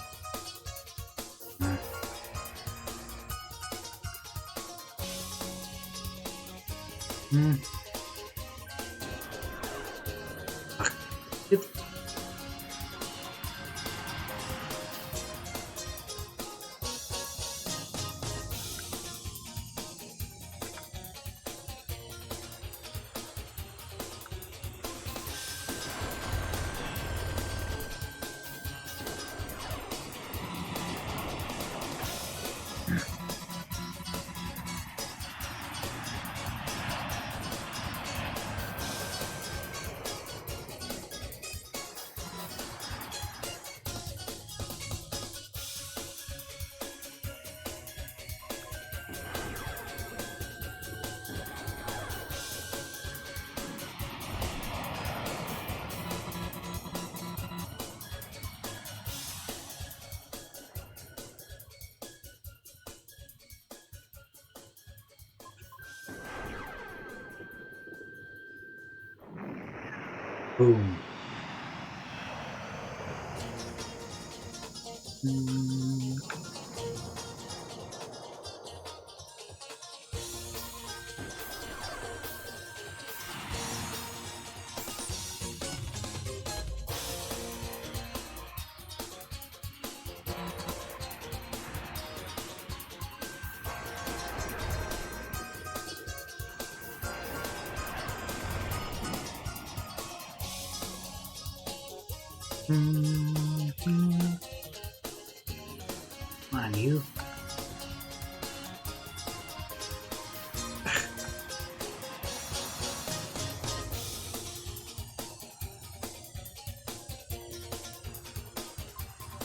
S1: Boom. Come on, you.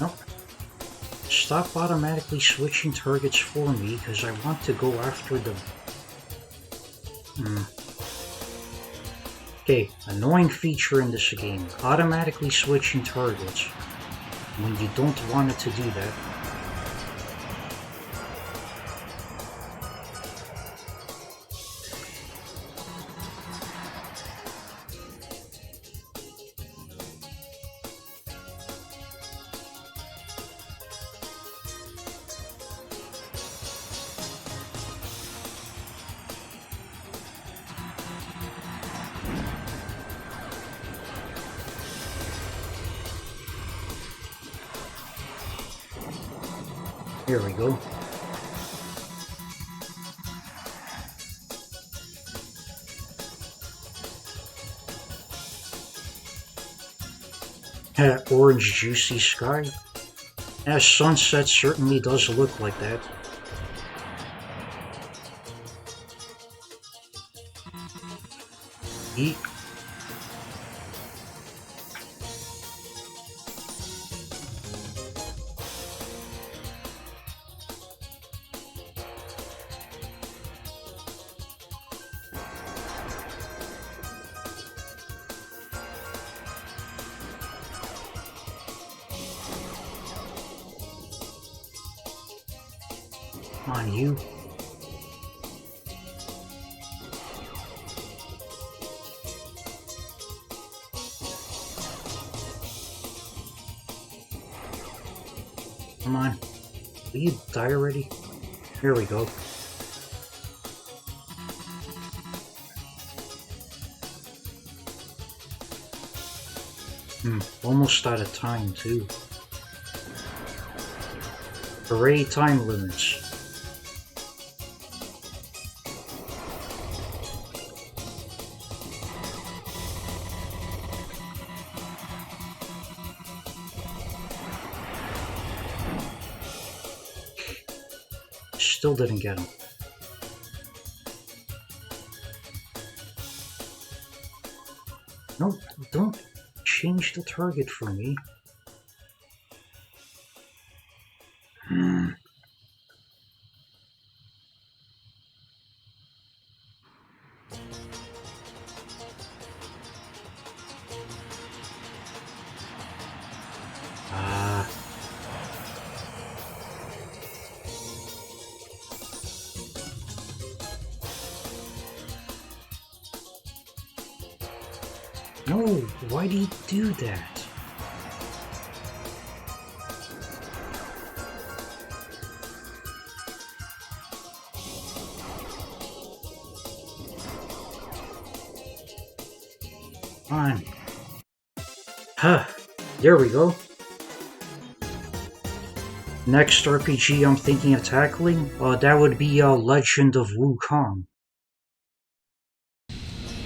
S1: Nope. Stop automatically switching targets for me, because I want to go after the... Okay, annoying feature in this game. Automatically switching targets when you don't want it to do that. Here we go. Orange juicy sky. Yeah, sunset certainly does look like that. Eat. Come on, you. Come on. Will you die already? Here we go. Almost out of time, too. Hooray, time limits. Still didn't get him. No, don't change the target for me. No, why do you do that? Fine. Huh, there we go. Next RPG I'm thinking of tackling, that would be Legend of Wukong.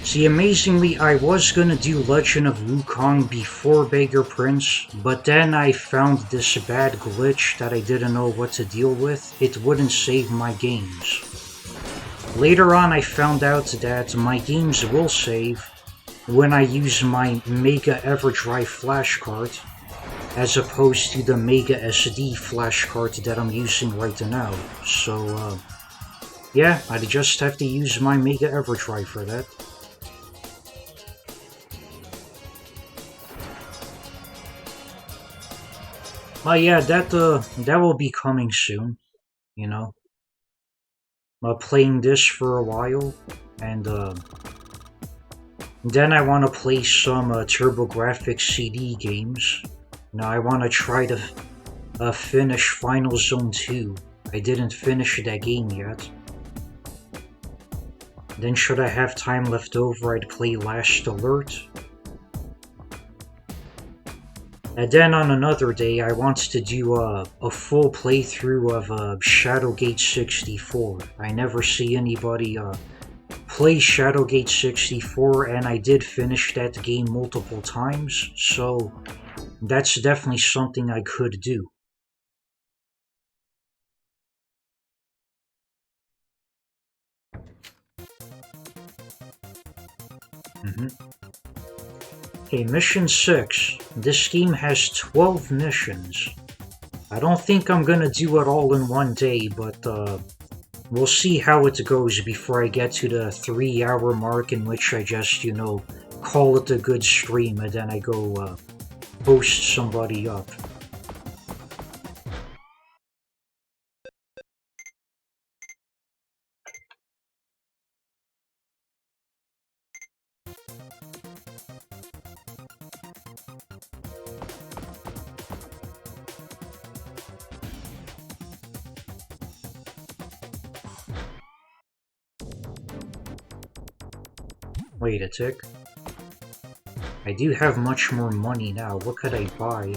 S1: See, amazingly, I was gonna do Legend of Wukong before Beggar Prince, but then I found this bad glitch that I didn't know what to deal with. It wouldn't save my games. Later on, I found out that my games will save when I use my Mega EverDrive flash card, as opposed to the Mega SD flash card that I'm using right now. So, yeah, I just have to use my Mega EverDrive for that. Yeah, that will be coming soon, you know. Playing this for a while, and then I want to play some TurboGrafx CD games. Now I want to try to finish Final Zone 2. I didn't finish that game yet. Then should I have time left over, I'd play Last Alert. And then on another day, I want to do a full playthrough of Shadowgate 64. I never see anybody play Shadowgate 64, and I did finish that game multiple times, so that's definitely something I could do. Okay, Mission 6. This game has 12 missions. I don't think I'm gonna do it all in one day, but we'll see how it goes before I get to the 3-hour mark, in which I just, you know, call it a good stream, and then I go post somebody up. Wait a tick. I do have much more money now. What could I buy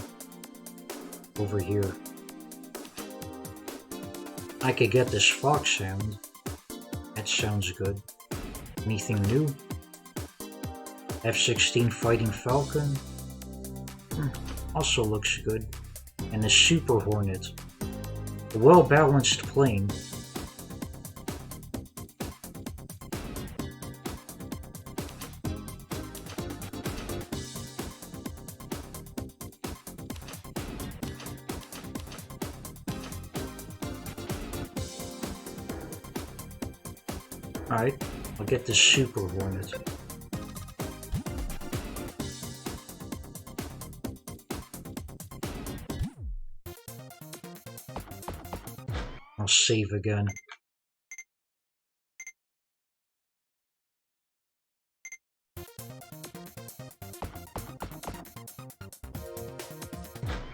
S1: over here? I could get this fox sound. That sounds good. Anything new? F-16 Fighting Falcon? Also looks good. And a Super Hornet. A well-balanced plane. Alright, I'll get the Super Hornet. I'll save again.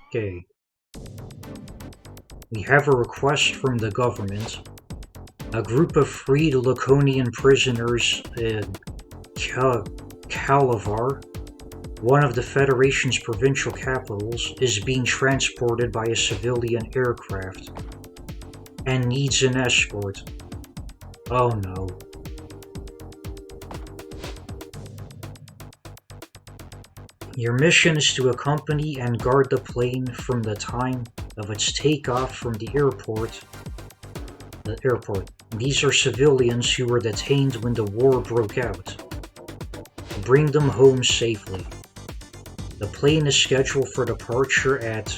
S1: Okay. We have a request from the government. A group of freed Laconian prisoners in Calavar, one of the Federation's provincial capitals, is being transported by a civilian aircraft and needs an escort. Oh no. Your mission is to accompany and guard the plane from the time of its takeoff from the airport the airport. These are civilians who were detained when the war broke out. Bring them home safely. The plane is scheduled for departure at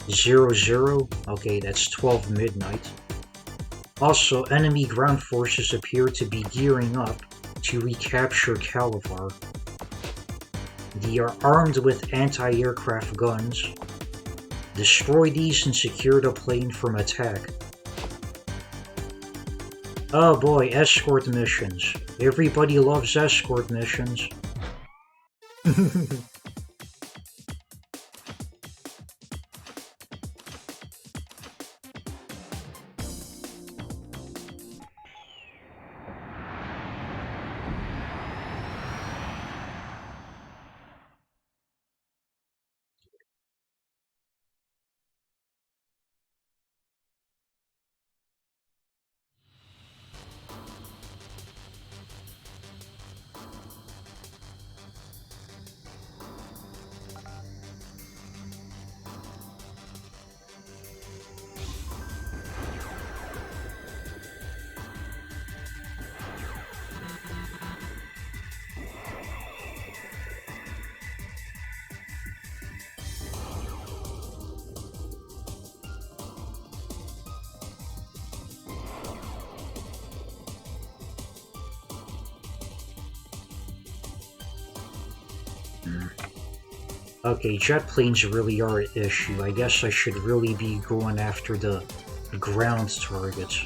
S1: 00. Okay, that's 12 midnight. Also, enemy ground forces appear to be gearing up to recapture Calabar. They are armed with anti-aircraft guns. Destroy these and secure the plane from attack. Oh boy, escort missions. Everybody loves escort missions. Okay, jet planes really are an issue. I guess I should really be going after the ground targets.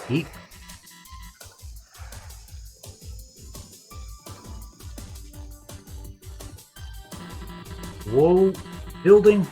S1: Yeet. Whoa, building.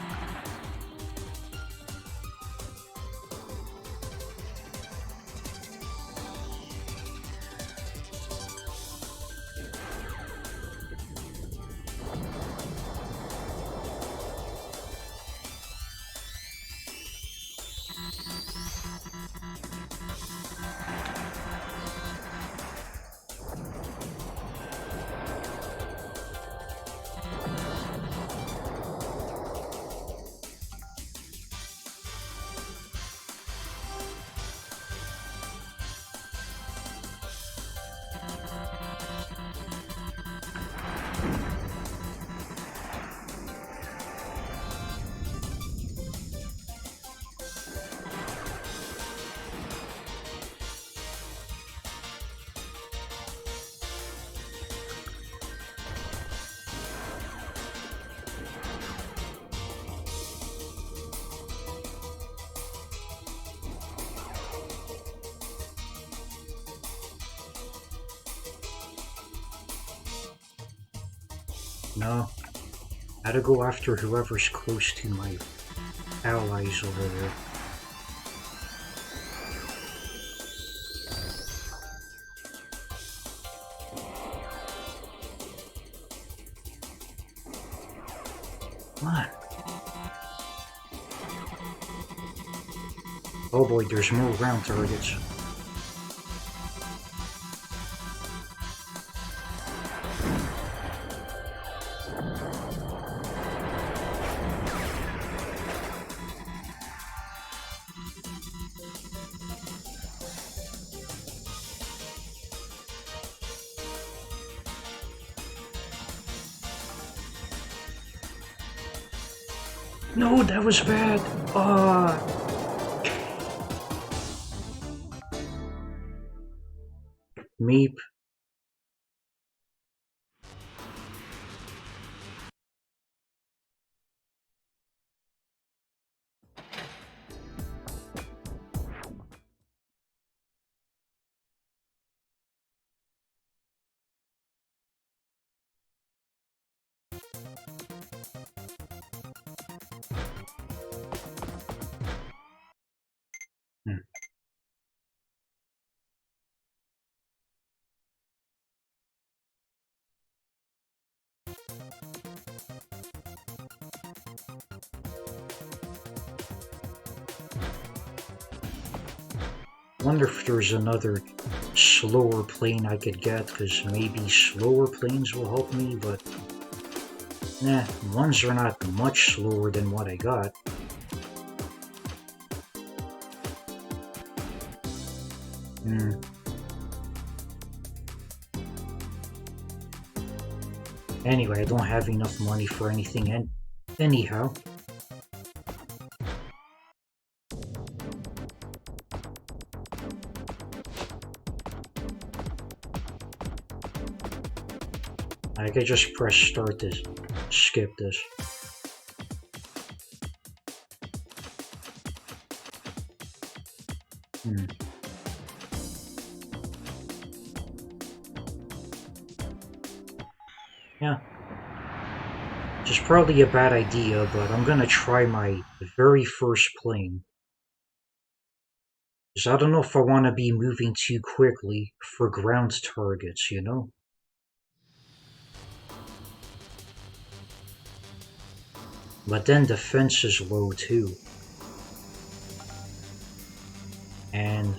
S1: No, gotta go after whoever's close to my allies over there. Come on. Oh boy, there's more ground targets. No, that was bad. Meep. Wonder if there's another slower plane I could get, because maybe slower planes will help me, but nah, ones are not much slower than what I got. Anyway, I don't have enough money for anything anyhow. I could just press start to skip this. Yeah. Which is probably a bad idea, but I'm gonna try my very first plane. Because I don't know if I want to be moving too quickly for ground targets, you know? But then defense is low too. And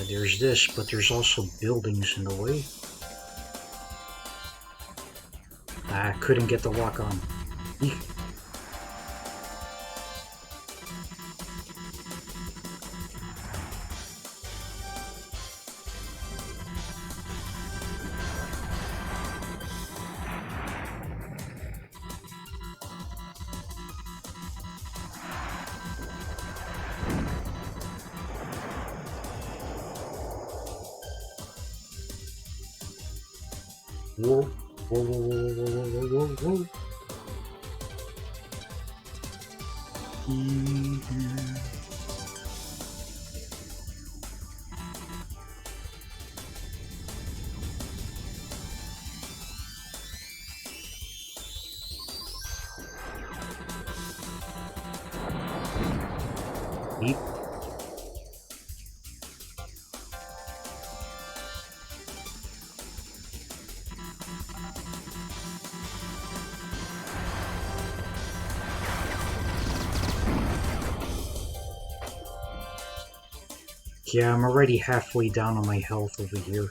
S1: there's this, but there's also buildings in the way. I couldn't get the lock on. Eek. Whoa, whoa, whoa, whoa, whoa, whoa, whoa, whoa. Eep. Yeah, I'm already halfway down on my health over here.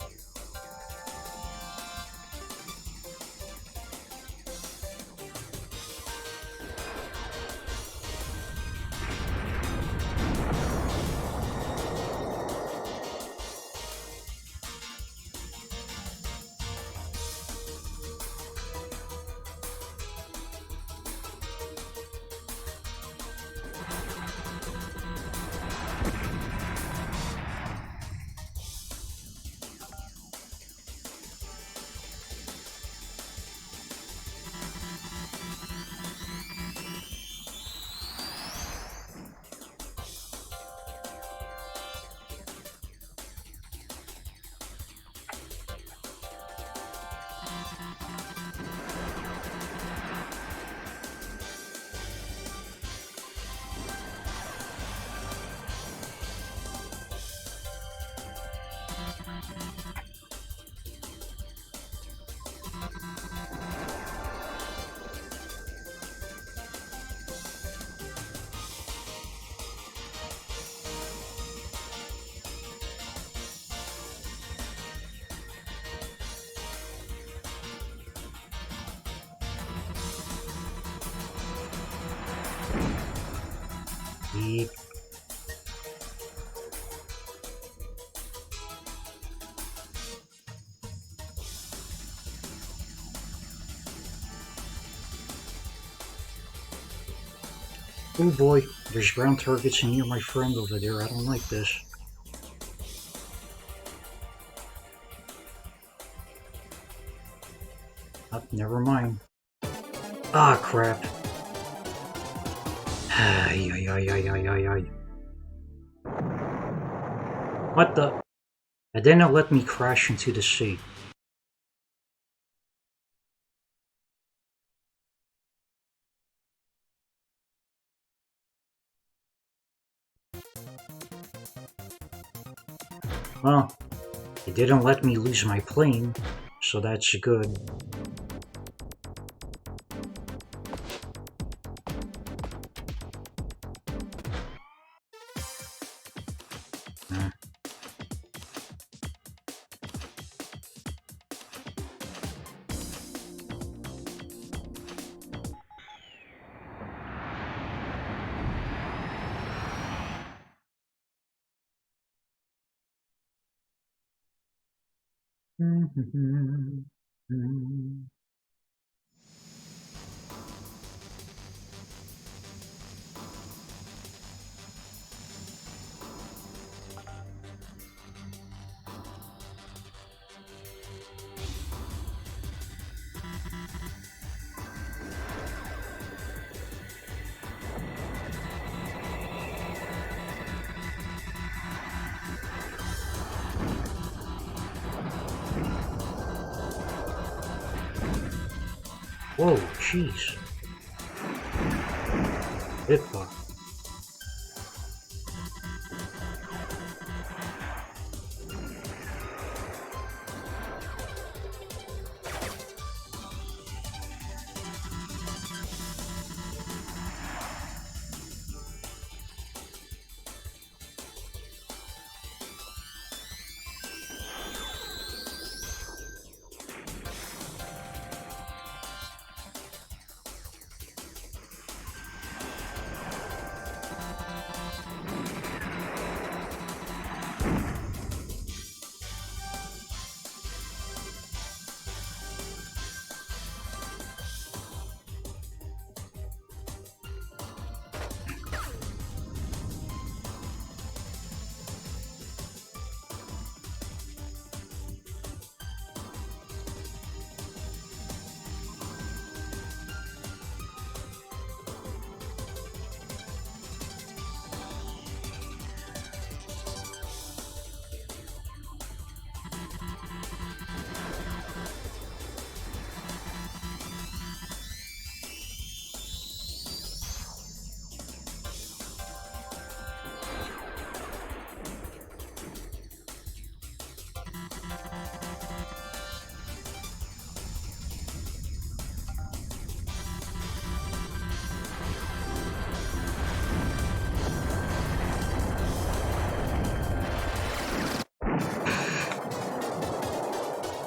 S1: Eep. Oh boy, there's ground targets near my friend over there. I don't like this. Oh, never mind. Ah, crap. Ay, ay, ay, ay, ay, ay, ay. What the? And then it let me crash into the sea. Well, it didn't let me lose my plane, so that's good. Uh, Whoa, jeez. Hitbox.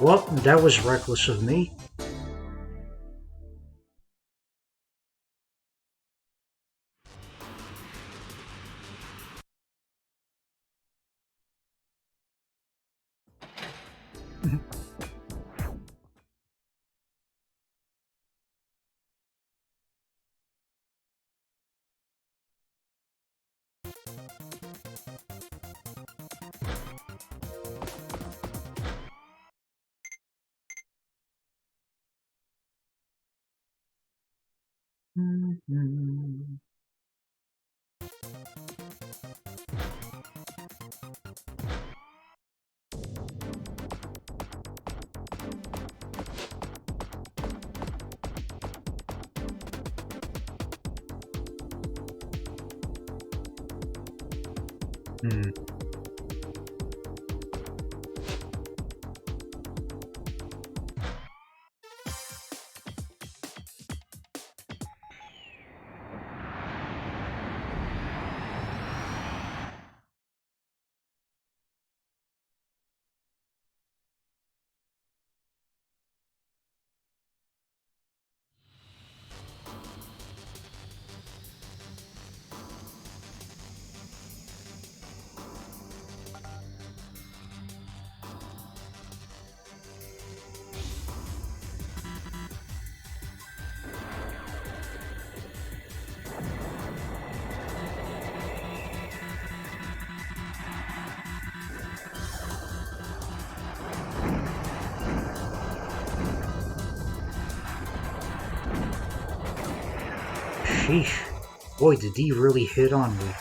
S1: Well, that was reckless of me. Hmm. Sheesh. Boy, did he really hit on me.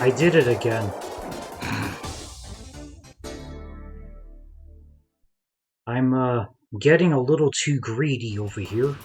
S1: I did it again. I'm getting a little too greedy over here.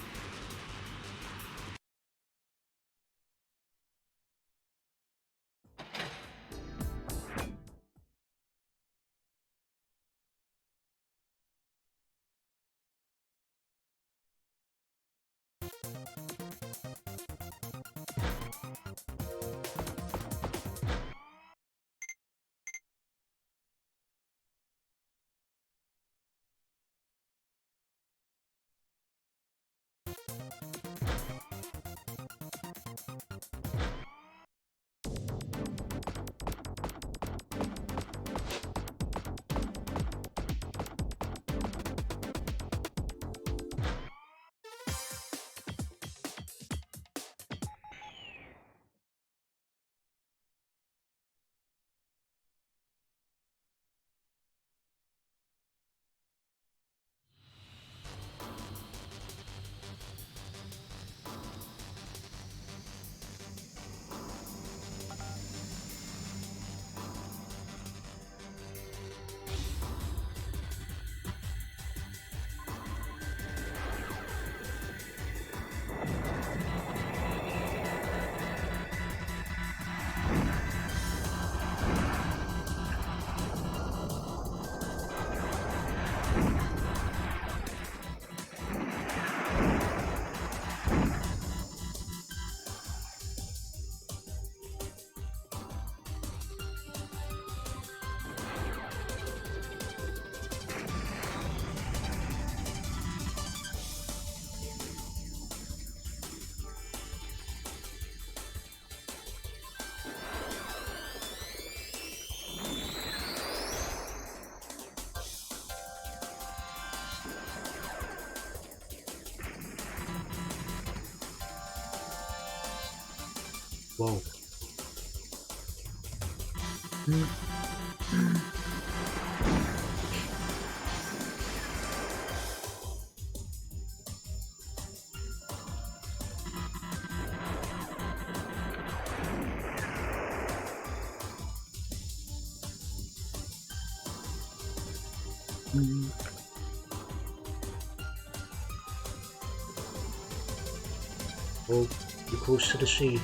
S1: Whoa. Oh, you're close to the sea.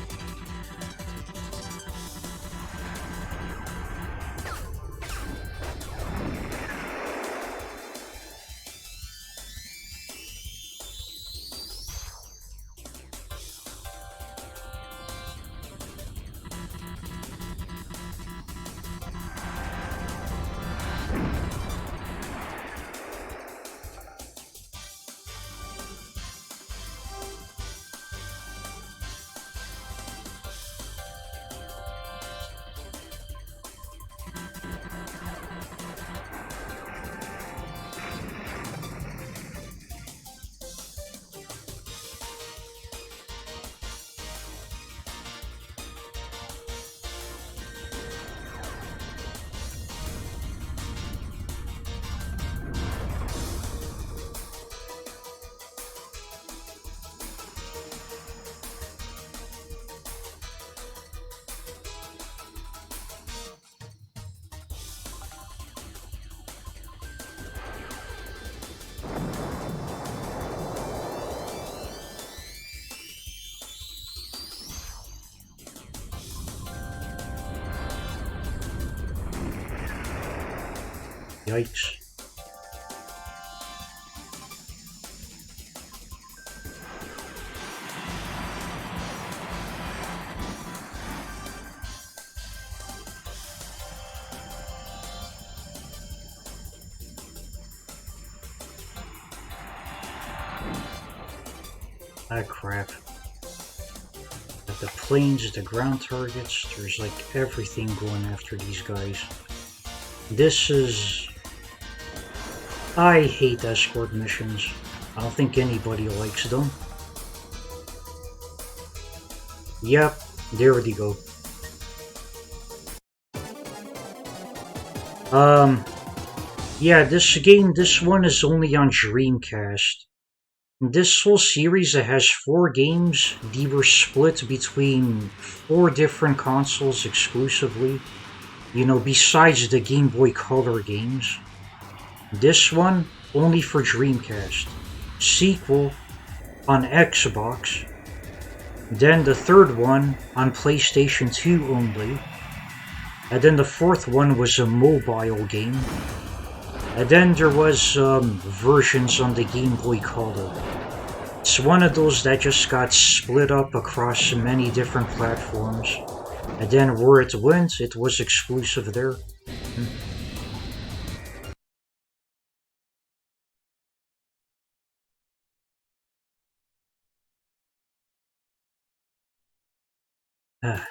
S1: Yikes. Ah, crap. Got the planes, the ground targets, there's like everything going after these guys. This is... I hate escort missions. I don't think anybody likes them. Yep, there we go. Yeah, this one is only on Dreamcast. This whole series, it has 4 games. They were split between 4 different consoles exclusively. You know, besides the Game Boy Color games. This one, only for Dreamcast. Sequel on Xbox. Then the third one on PlayStation 2 only. And then the 4th one was a mobile game. And then there was versions on the Game Boy Color. It's one of those that just got split up across many different platforms. And then where it went, it was exclusive there. Ah.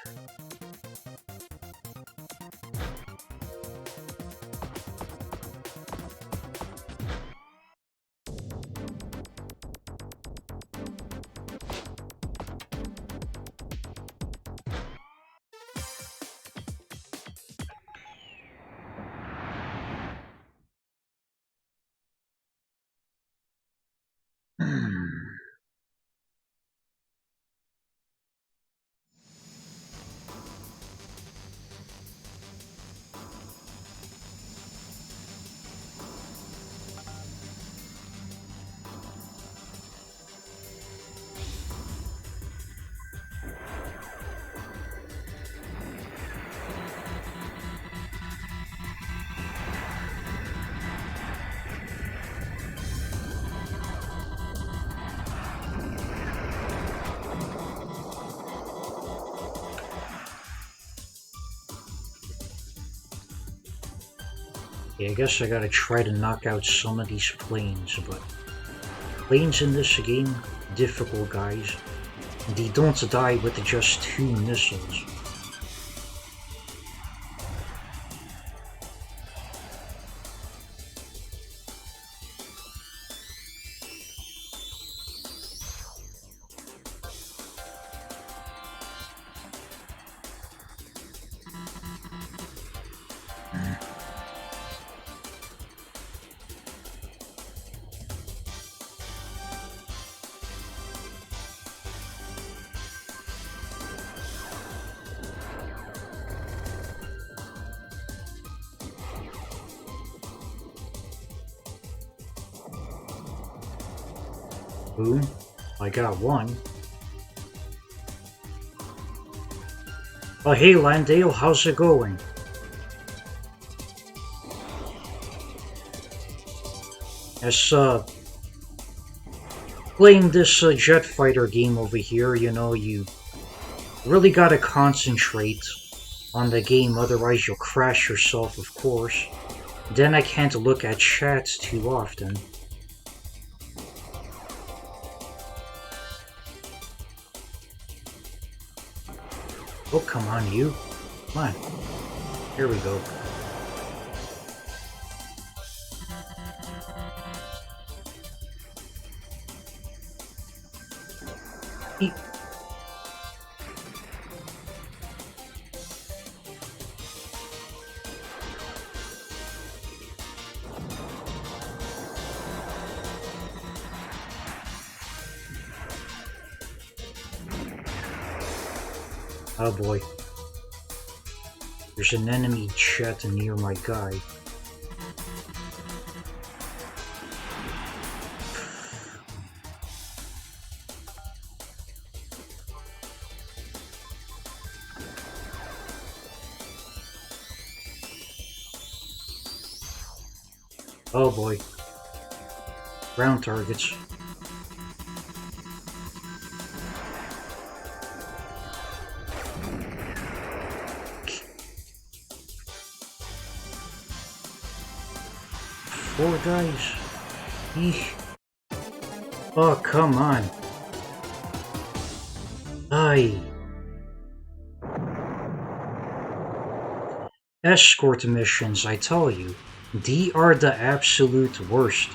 S1: Yeah, I guess I gotta try to knock out some of these planes, but planes in this game, difficult guys. They don't die with just 2 missiles. Boom. I got one. Oh, hey, Landale, how's it going? As, playing this jet fighter game over here, you know, you really gotta concentrate on the game, otherwise you'll crash yourself, of course. Then I can't look at chat too often. Oh, come on, you. Come on. Here we go. Eat. Oh boy. There's an enemy jet near my guy. Oh boy. Ground targets. Four guys. Eesh. Oh, come on. Aye. Escort missions, I tell you. They are the absolute worst.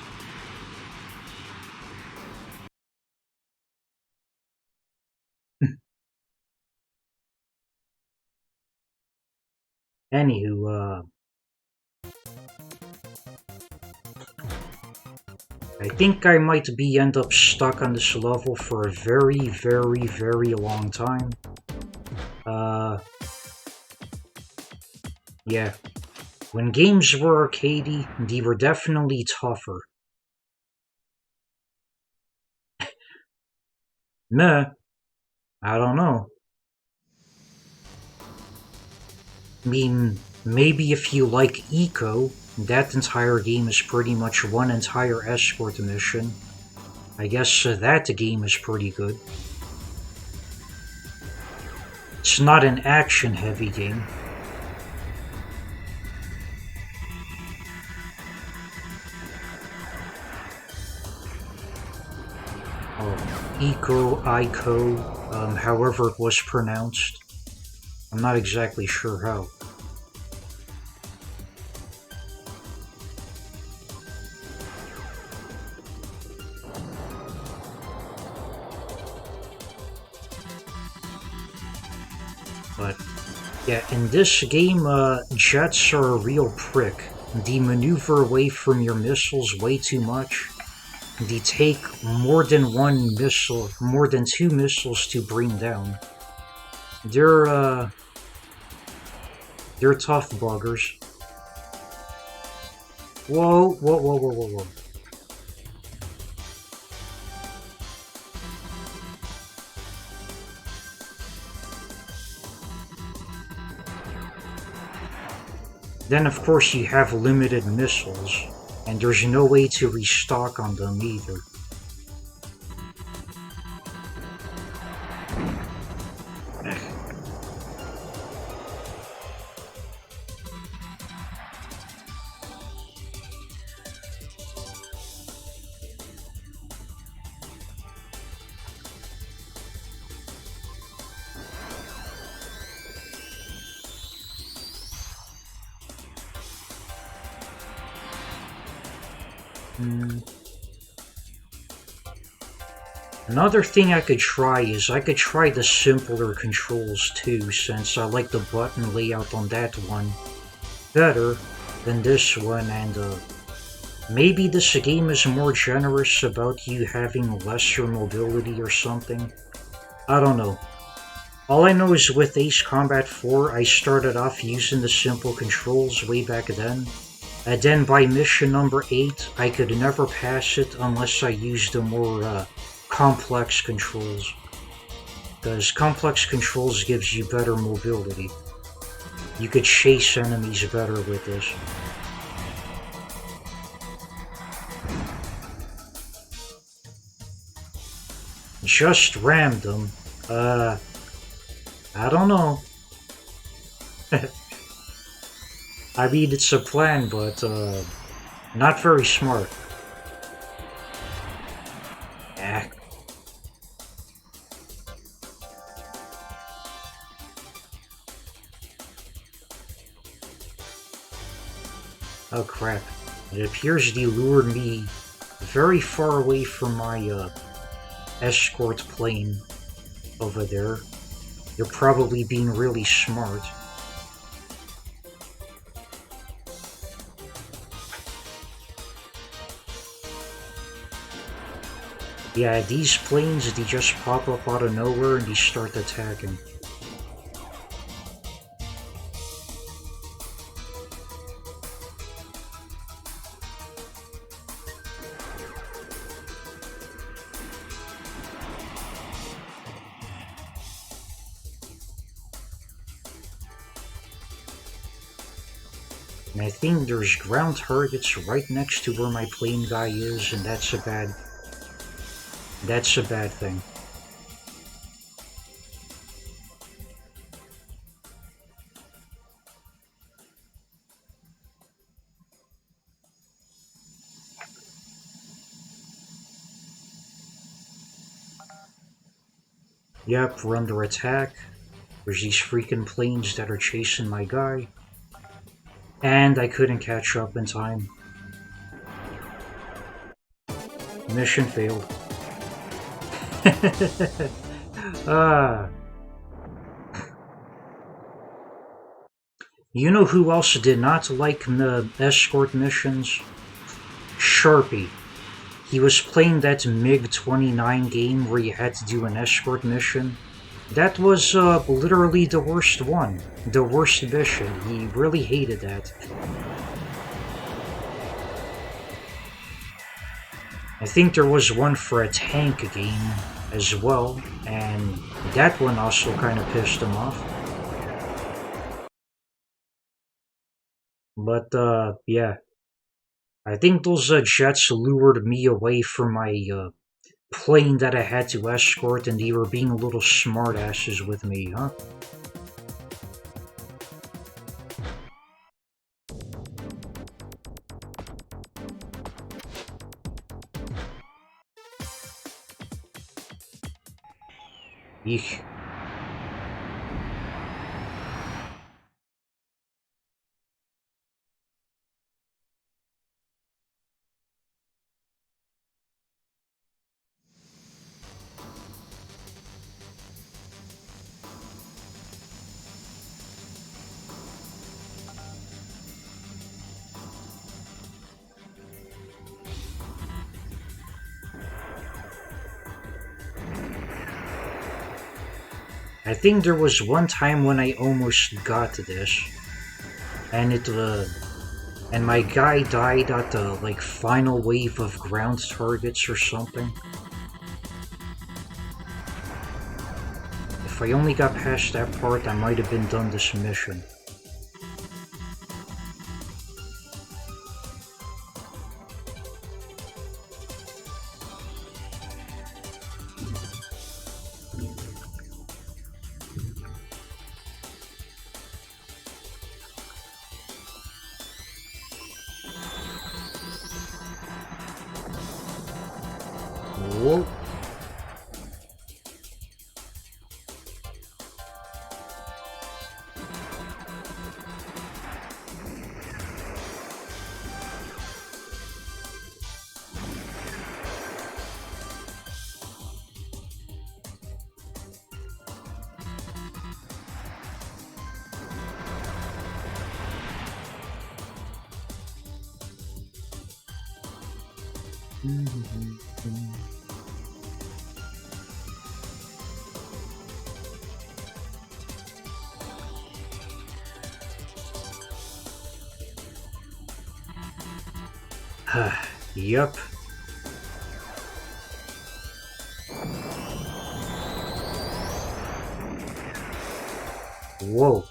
S1: Anywho, I think I might be end up stuck on this level for a very, very, very long time. Yeah. When games were arcadey, they were definitely tougher. Meh, I don't know. I mean, maybe if you like Eco, that entire game is pretty much one entire escort mission. I guess that game is pretty good. It's not an action-heavy game. Oh, Ico, however it was pronounced. I'm not exactly sure how. But yeah, in this game, jets are a real prick. They maneuver away from your missiles way too much. They take more than one missile, more than two missiles to bring down. They're tough buggers. Whoa, whoa, whoa, whoa, whoa, whoa. Then of course you have limited missiles, and there's no way to restock on them either. Another thing I could try is I could try the simpler controls too, since I like the button layout on that one better than this one, and maybe this game is more generous about you having lesser mobility or something. I don't know. All I know is with Ace Combat 4, I started off using the simple controls way back then, and then by mission number 8, I could never pass it unless I used the more complex controls. Because complex controls gives you better mobility. You could chase enemies better with this. Just rammed them. I don't know. I mean, it's a plan, but, not very smart. Eh. Oh crap. It appears they lured me very far away from my, escort plane over there. They're probably being really smart. Yeah, these planes, they just pop up out of nowhere and they start attacking. And I think there's ground targets right next to where my plane guy is, and that's a bad thing. Yep, we're under attack. There's these freaking planes that are chasing my guy. And I couldn't catch up in time. Mission failed. Ah. You know who else did not like the escort missions? Sharpie. He was playing that MiG-29 game where you had to do an escort mission. That was literally the worst one. The worst mission. He really hated that. I think there was one for a tank game as well, and that one also kind of pissed him off. But, yeah. I think those jets lured me away from my plane that I had to escort, and they were being a little smartasses with me, huh? Eek. I think there was one time when I almost got this, and and my guy died at the like final wave of ground targets or something. If I only got past that part, I might have been done this mission. Whoa. Yup. Whoa.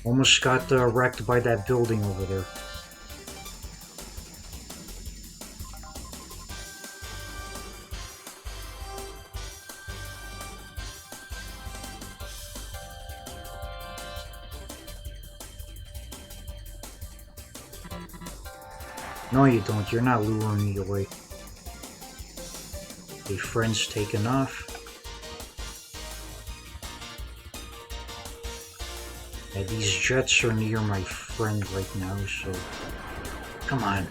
S1: Almost got wrecked by that building over there. No, you don't. You're not luring me away. Okay, friend's taken off. Yeah, these jets are near my friend right now, so... Come on.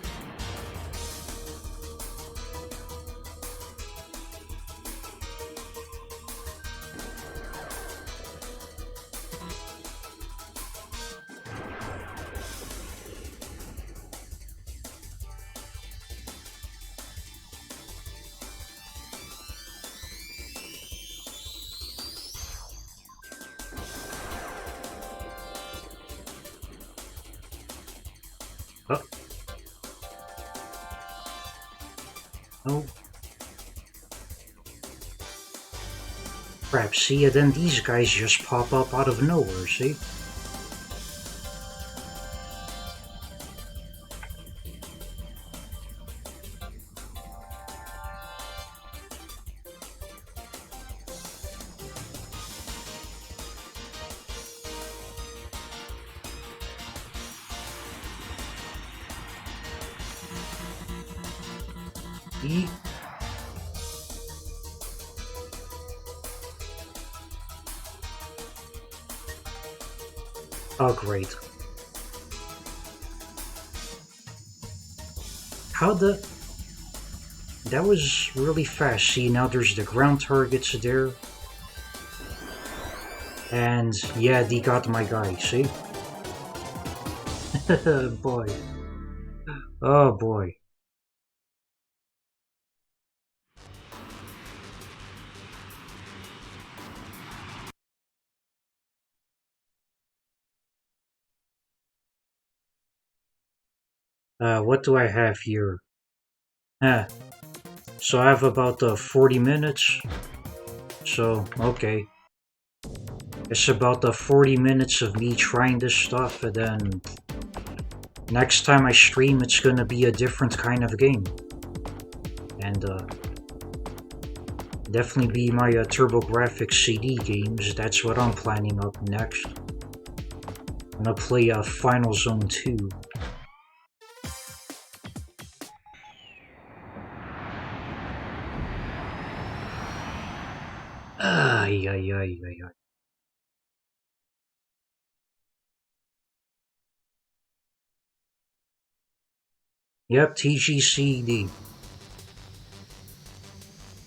S1: Oh. Oh. Crap, see, and then these guys just pop up out of nowhere, see? Eat. Oh, great. How the... That was really fast. See, now there's the ground targets there. And yeah, they got my guy, see? Boy. Oh boy. What do I have here? Eh, so I have about 40 minutes. So, okay. It's about the 40 minutes of me trying this stuff, and then next time I stream, it's gonna be a different kind of game. And definitely be my TurboGrafx CD games. That's what I'm planning up next. I'm gonna play Final Zone 2. Ay, ay, ay, ay, ay. Yep, TGCD.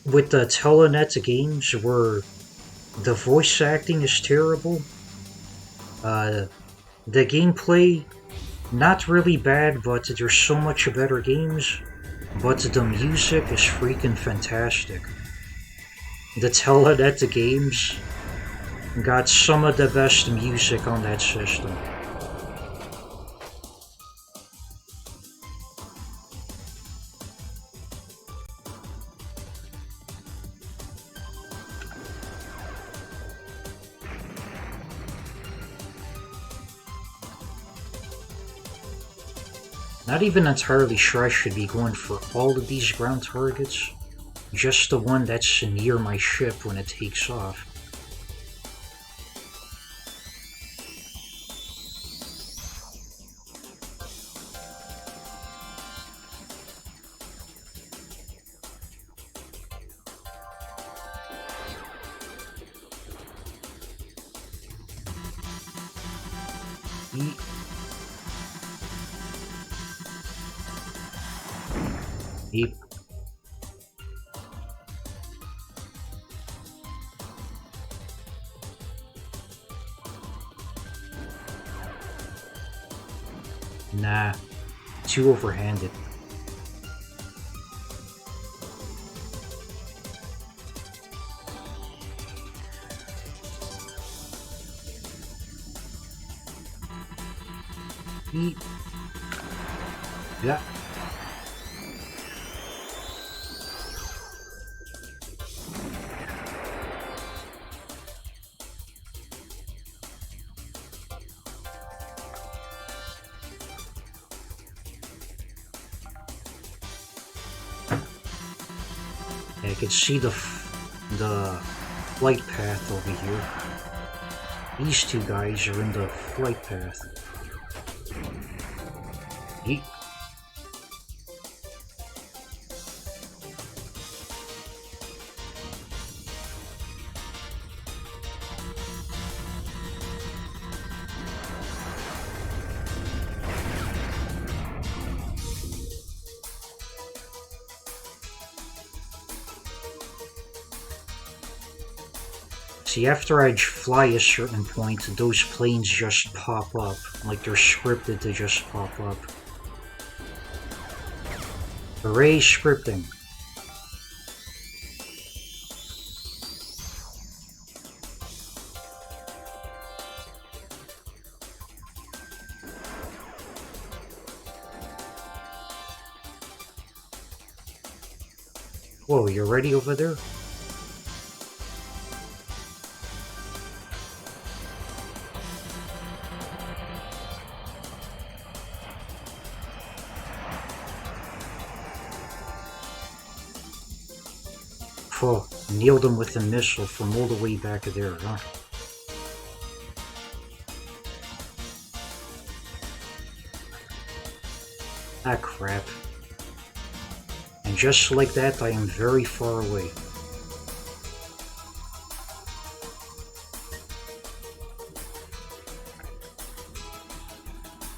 S1: With the Telenet games where the voice acting is terrible, the gameplay, not really bad, but there's so much better games, but the music is freaking fantastic. The Telenet games got some of the best music on that system. Not even entirely sure I should be going for all of these ground targets, just the one that's near my ship when it takes off. Eat. Eat. Nah, too overhanded. Eat. Yeah. I can see the flight path over here. These two guys are in the flight path. Yeet. See, after I fly a certain point, those planes just pop up. Like they're scripted to just pop up. Hooray, scripting. Whoa, you're ready over there? Oh, nailed him with a missile from all the way back there, huh? Ah, crap. And just like that, I am very far away.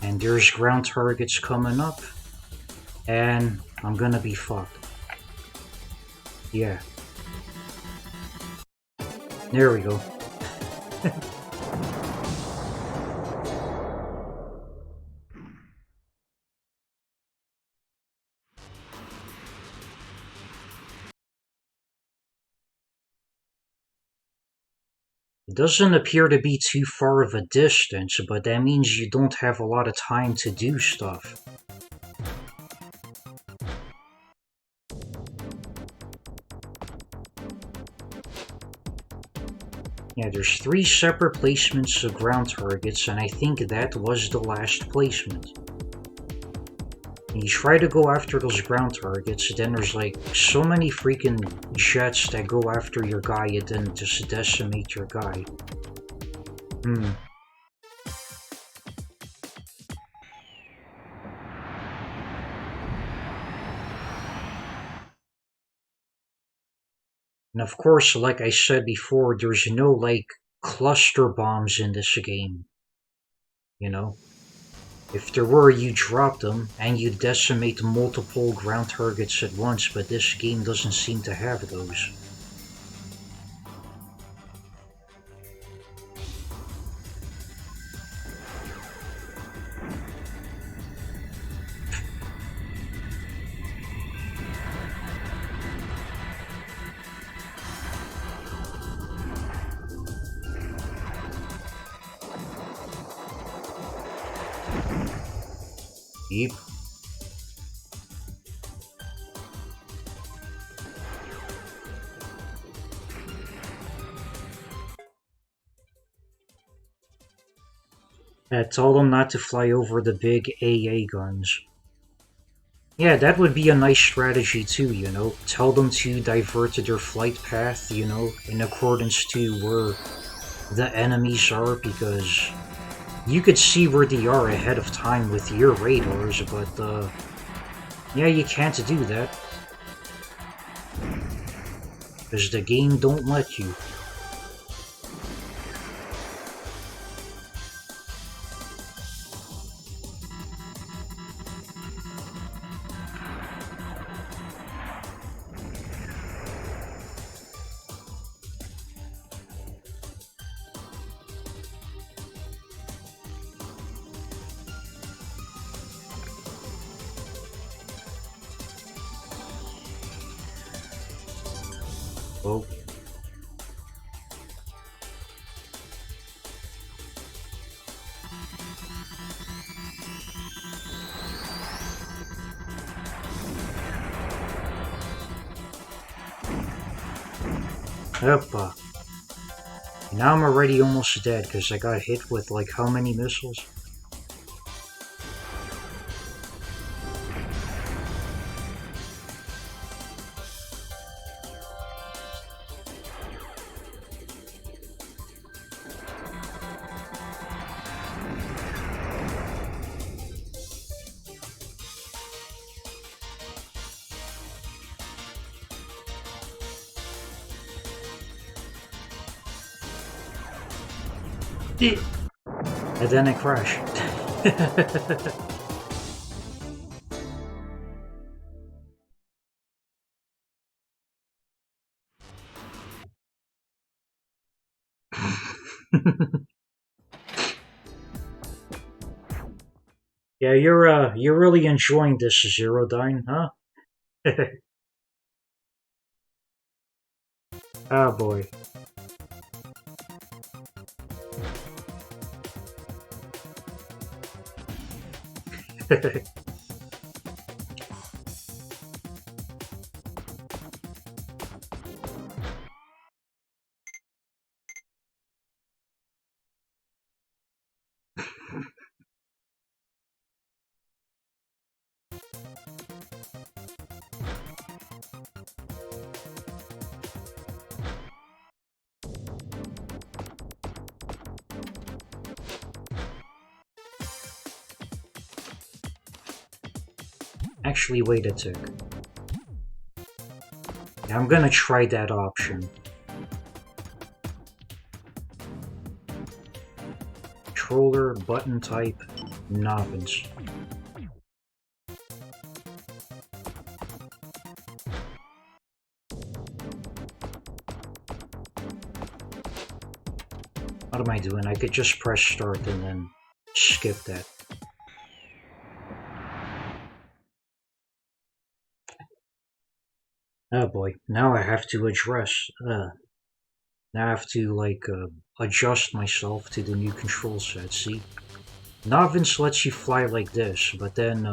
S1: And there's ground targets coming up. And I'm gonna be fucked. Yeah. There we go. It doesn't appear to be too far of a distance, but that means you don't have a lot of time to do stuff. Yeah, there's 3 separate placements of ground targets, and I think that was the last placement. And you try to go after those ground targets, then there's like so many freaking jets that go after your guy and then just decimate your guy. And of course, like I said before, there's no like cluster bombs in this game. You know? If there were, you drop them and you decimate multiple ground targets at once, but this game doesn't seem to have those. Yep. Tell them not to fly over the big AA guns. Yeah, that would be a nice strategy too, you know? Tell them to divert their flight path, you know, in accordance to where the enemies are, because you could see where they are ahead of time with your radars, but yeah, you can't do that. Because the game don't let you. Oh. Oppa. Now I'm already almost dead because I got hit with like how many missiles? And then I crash. Yeah, you're really enjoying this Zerodyne, huh? Oh boy. Actually, wait a tick. I'm gonna try that option. Controller, button type, novice. What am I doing? I could just press start and then skip that. Oh boy, now I have to now I have to adjust myself to the new control set, see? Novice lets you fly like this, but then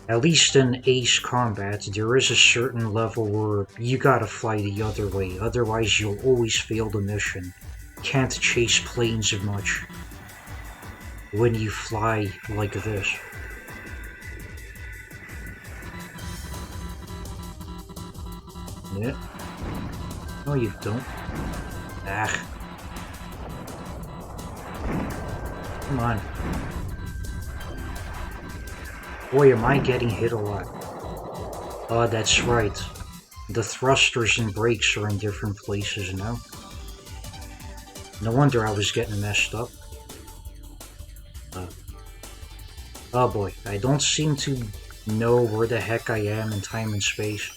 S1: at least in Ace Combat, there is a certain level where you gotta fly the other way, otherwise you'll always fail the mission. Can't chase planes much when you fly like this. Yeah. No, you don't. Ah. Come on. Boy, am I getting hit a lot. Oh, that's right. The thrusters and brakes are in different places now. No wonder I was getting messed up. Oh boy, I don't seem to know where the heck I am in time and space.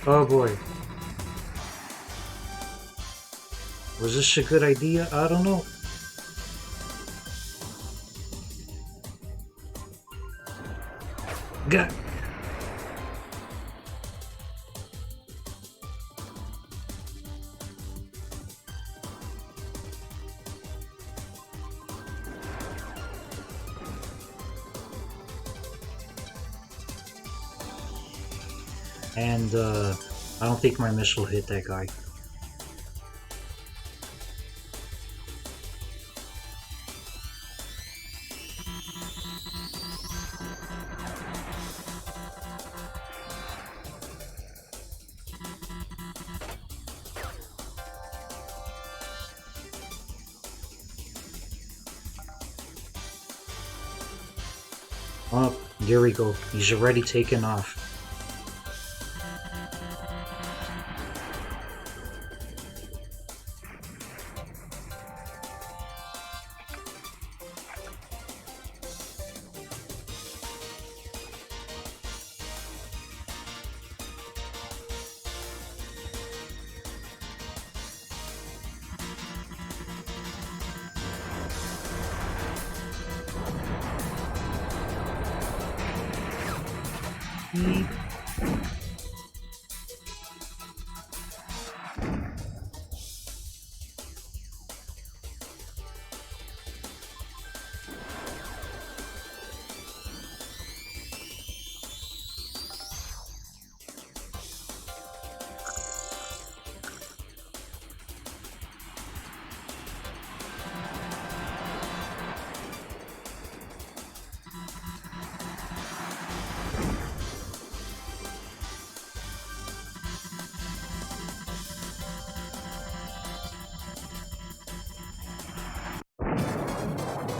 S1: Oh boy. Was this a good idea? I don't know. Gah! And I don't think my missile hit that guy. Oh, there we go. He's already taken off.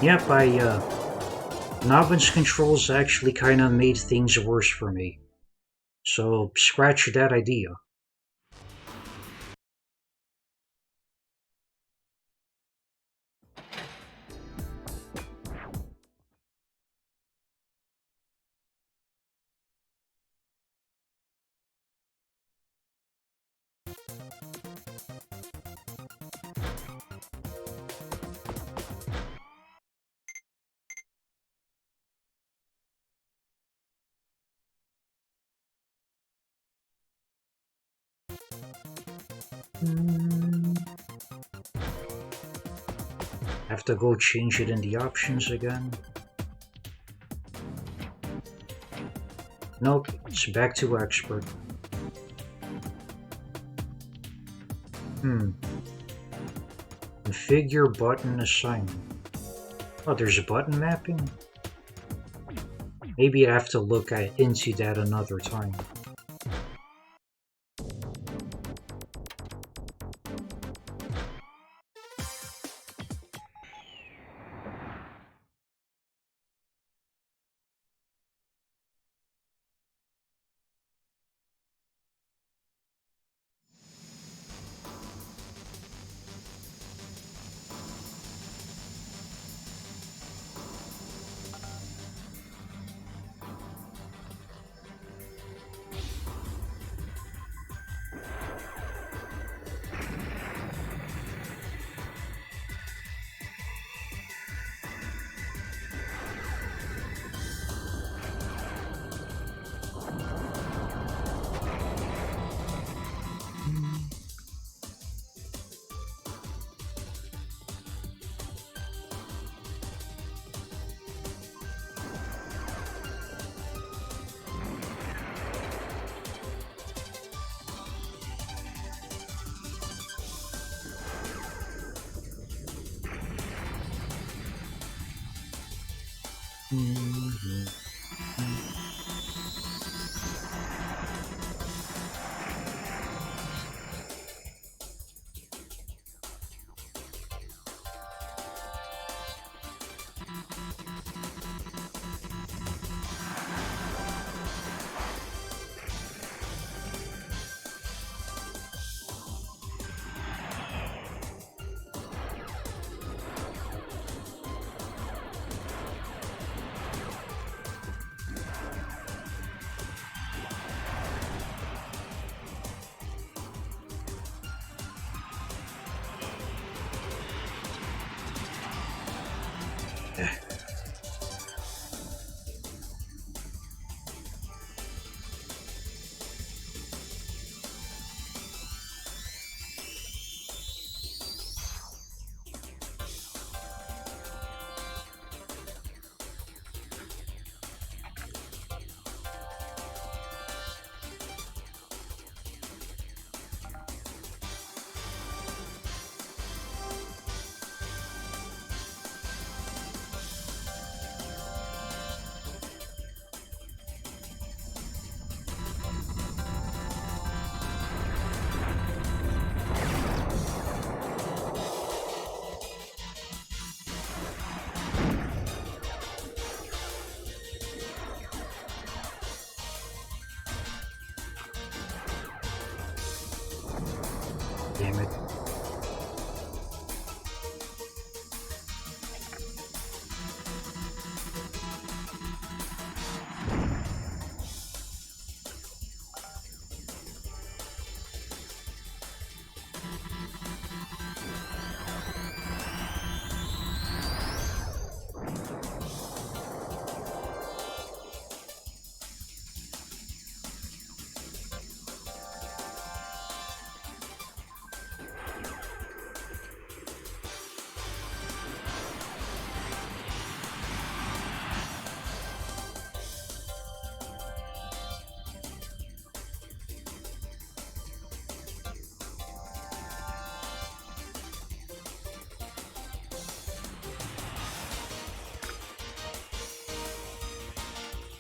S1: Yep, Novin's controls actually kinda made things worse for me. So, scratch that idea. Have to go change it in the options again. Nope, it's back to expert. Configure button assignment. Oh, there's a button mapping? Maybe I have to look into that another time. Mhm. Damn it.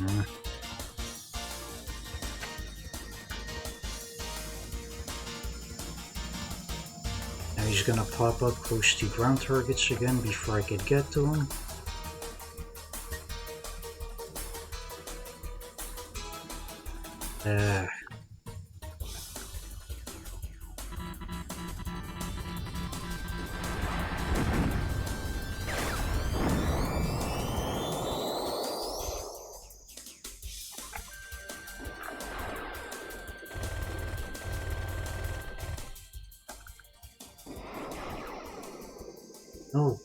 S1: Mm. Now he's gonna pop up close to ground targets again before I could get to him. Uh, no.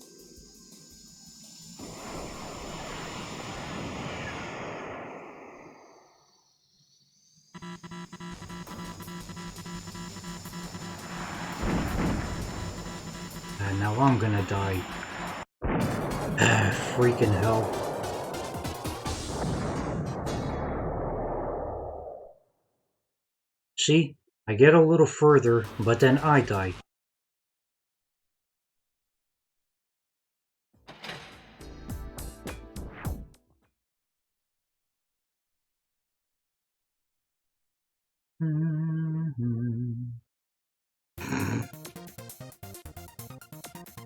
S1: Now I'm gonna die. Freaking hell. See? I get a little further, but then I die.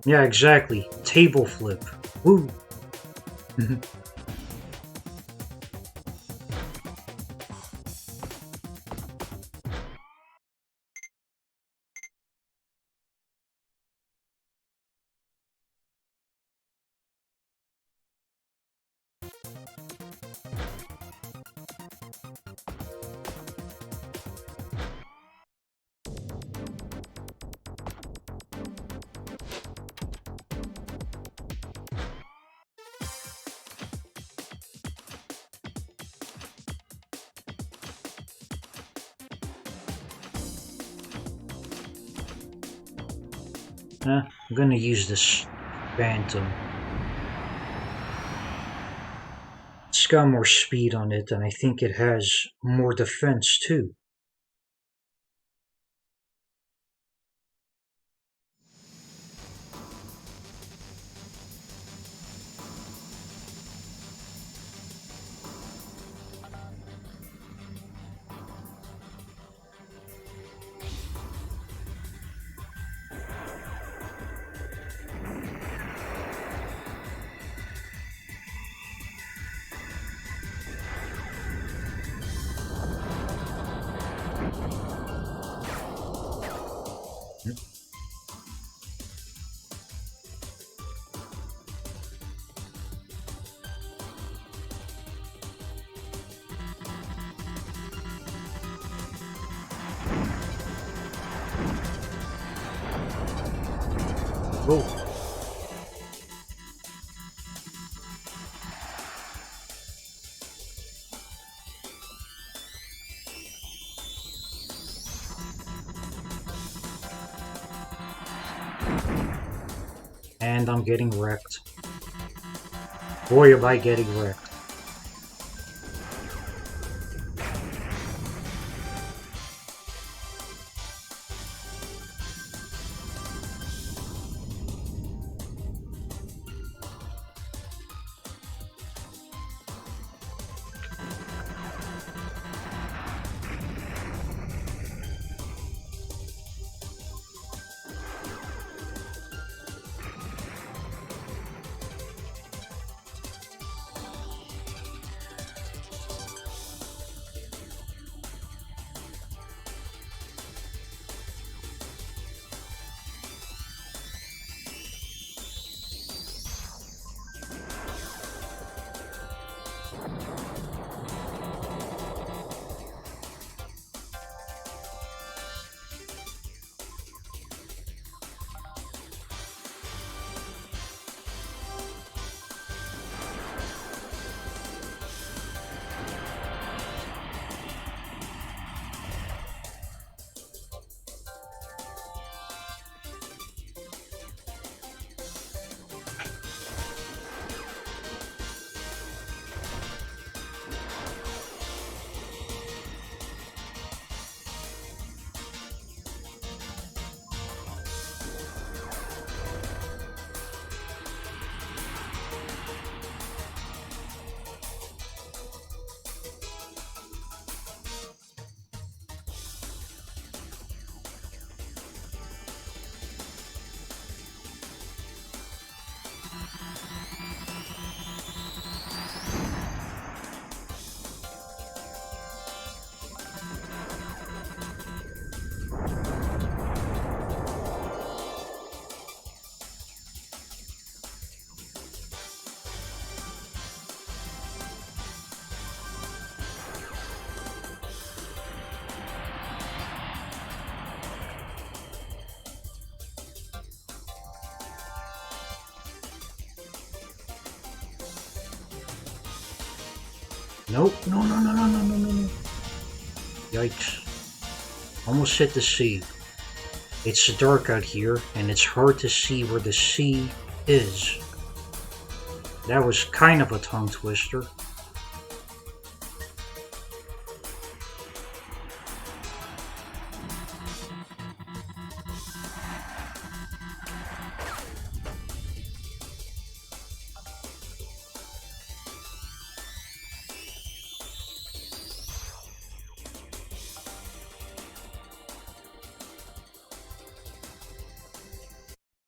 S1: Yeah, exactly. Table flip. Woo! I'm gonna use this Phantom. It's got more speed on it, and I think it has more defense too. And I'm getting wrecked. Boy, am I getting wrecked. Nope, no, no, no, no, no, no, no, no. Yikes. Almost hit the sea. It's dark out here, and it's hard to see where the sea is. That was kind of a tongue twister.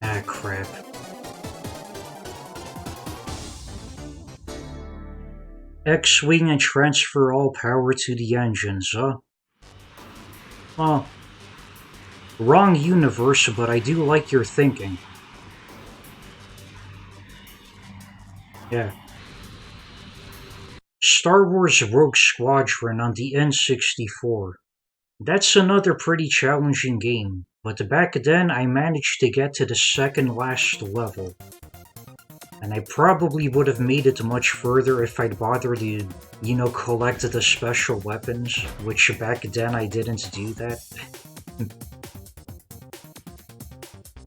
S1: Ah, crap. X-Wing and transfer all power to the engines, huh? Well, wrong universe, but I do like your thinking. Yeah. Star Wars Rogue Squadron on the N64. That's another pretty challenging game, but back then I managed to get to the second last level. And I probably would have made it much further if I'd bothered to, collect the special weapons, which back then I didn't do that.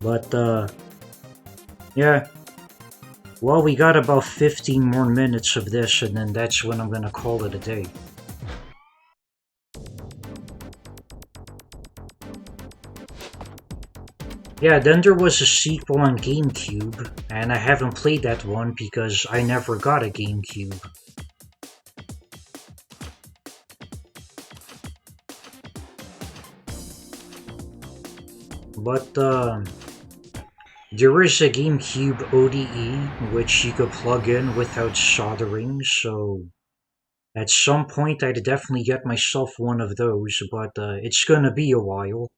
S1: But, yeah. Well, we got about 15 more minutes of this, and then that's when I'm gonna call it a day. Yeah, then there was a sequel on GameCube, and I haven't played that one because I never got a GameCube. But, there is a GameCube ODE, which you could plug in without soldering, so at some point I'd definitely get myself one of those, but it's gonna be a while.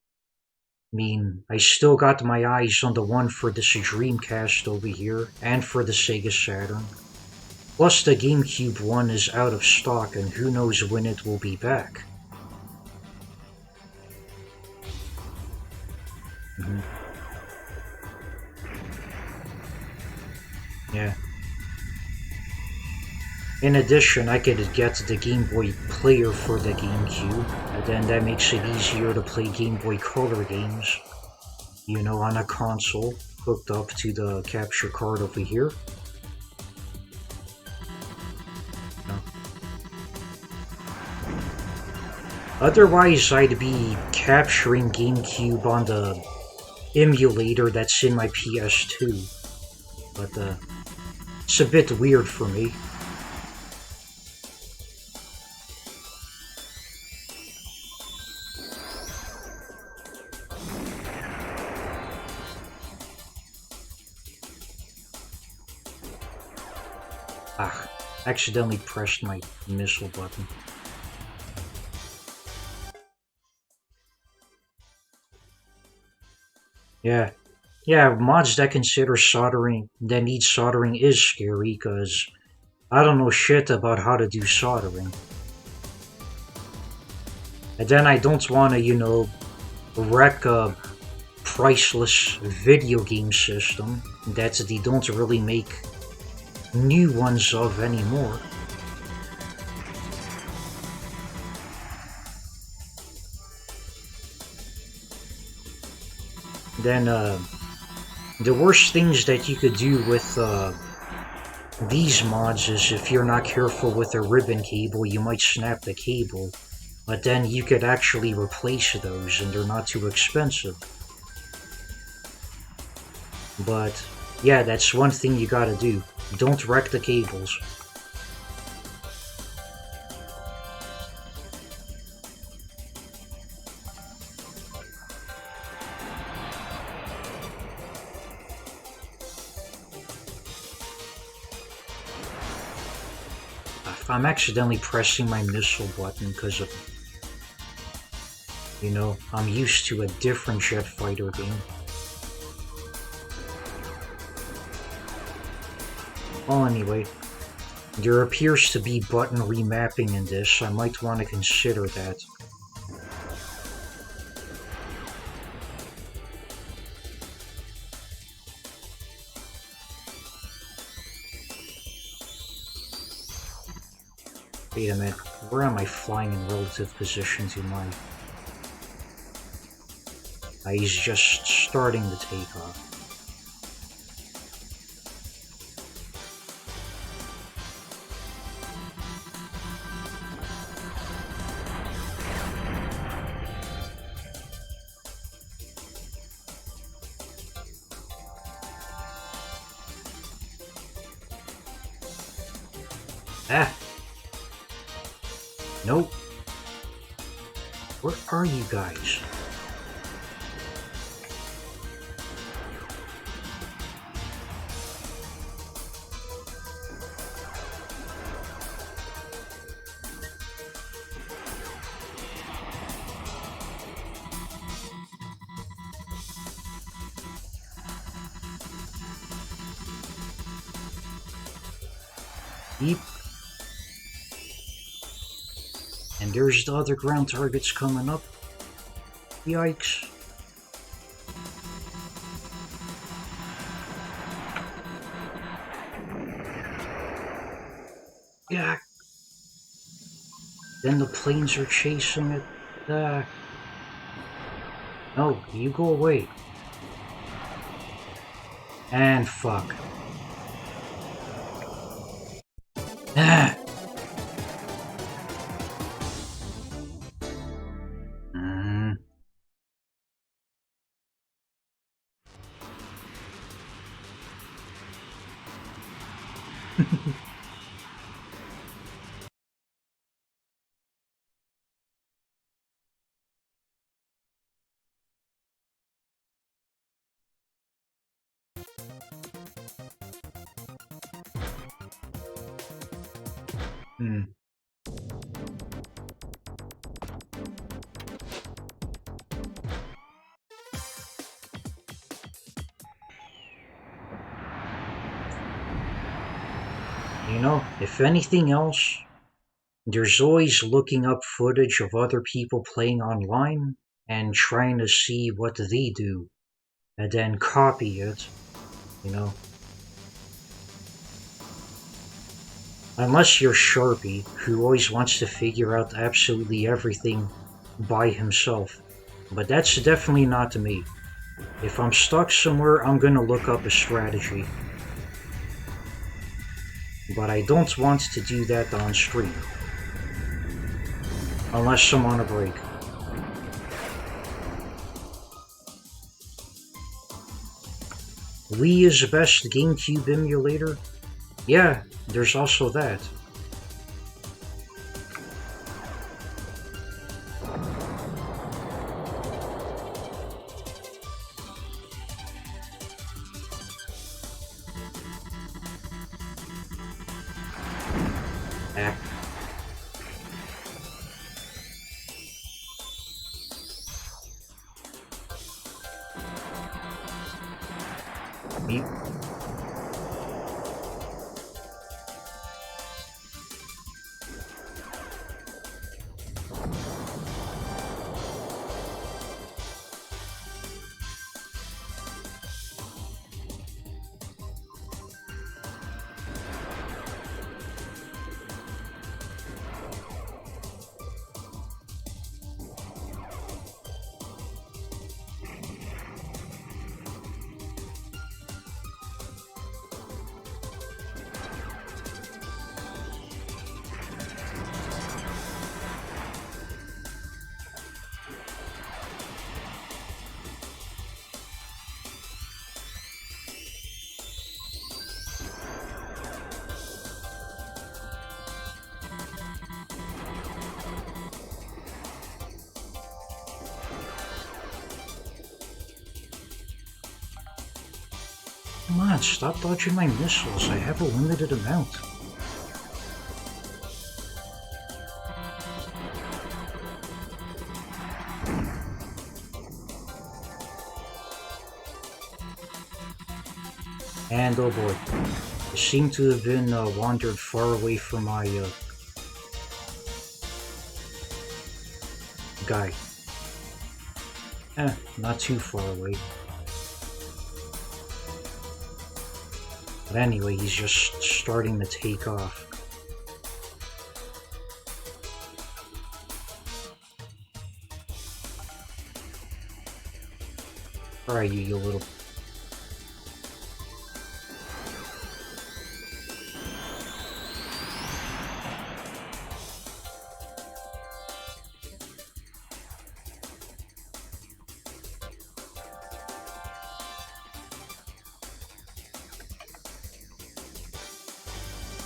S1: I mean, I still got my eyes on the one for this Dreamcast over here, and for the Sega Saturn. Plus the GameCube one is out of stock, and who knows when it will be back. Mhm. Yeah. In addition, I could get the Game Boy Player for the GameCube, and then that makes it easier to play Game Boy Color games, on a console. hooked up to the capture card over here. No. Otherwise, I'd be capturing GameCube on the emulator that's in my PS2. But it's a bit weird for me. Ah, accidentally pressed my missile button. Yeah. Yeah, mods that consider soldering, that need soldering is scary, because I don't know shit about how to do soldering. And then I don't want to, you know, wreck a priceless video game system that they don't really make new ones of anymore. Then, the worst things that you could do with these mods is if you're not careful with a ribbon cable, you might snap the cable. But then you could actually replace those and they're not too expensive. But yeah, that's one thing you gotta do. Don't wreck the cables. I'm accidentally pressing my missile button because of, you know, I'm used to a different jet fighter game. Well, anyway, there appears to be button remapping in this. I might want to consider that. Wait a minute, where am I flying in relative position to my... he's just starting to take off. Ah! Nope. Where are you guys? Beep. And there's the other ground targets coming up. Yikes. Yeah. Then the planes are chasing it. No, you go away. And fuck. Ah! You know, if anything else, there's always looking up footage of other people playing online and trying to see what they do and then copy it, you know. Unless you're Sharpie, who always wants to figure out absolutely everything by himself. But that's definitely not me. If I'm stuck somewhere, I'm gonna look up a strategy. But I don't want to do that on stream. Unless I'm on a break. Wii is best GameCube emulator? Yeah, there's also that. Beep. Come on, stop dodging my missiles. I have a limited amount. And oh boy, I seem to have been wandered far away from my guy. Not too far away. But anyway, he's just starting to take off. Alright, you little...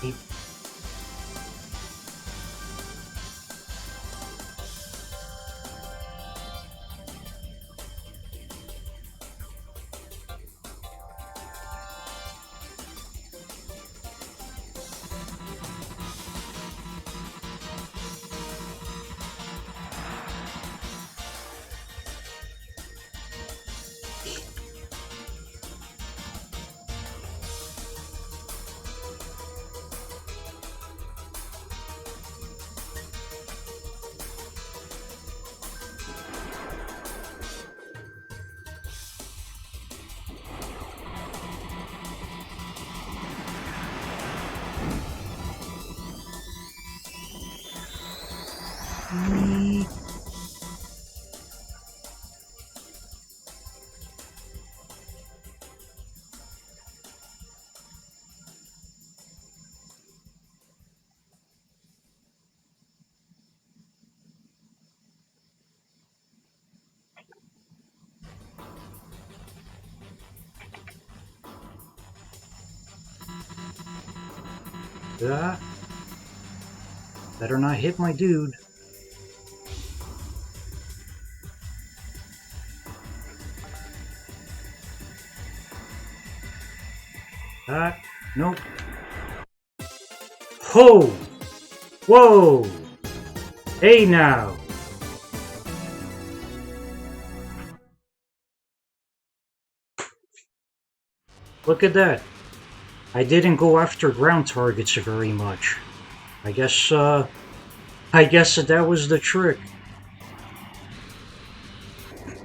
S1: Beep. Better not hit my dude. Nope. Ho! Whoa! Hey now! Look at that. I didn't go after ground targets very much. I guess that was the trick.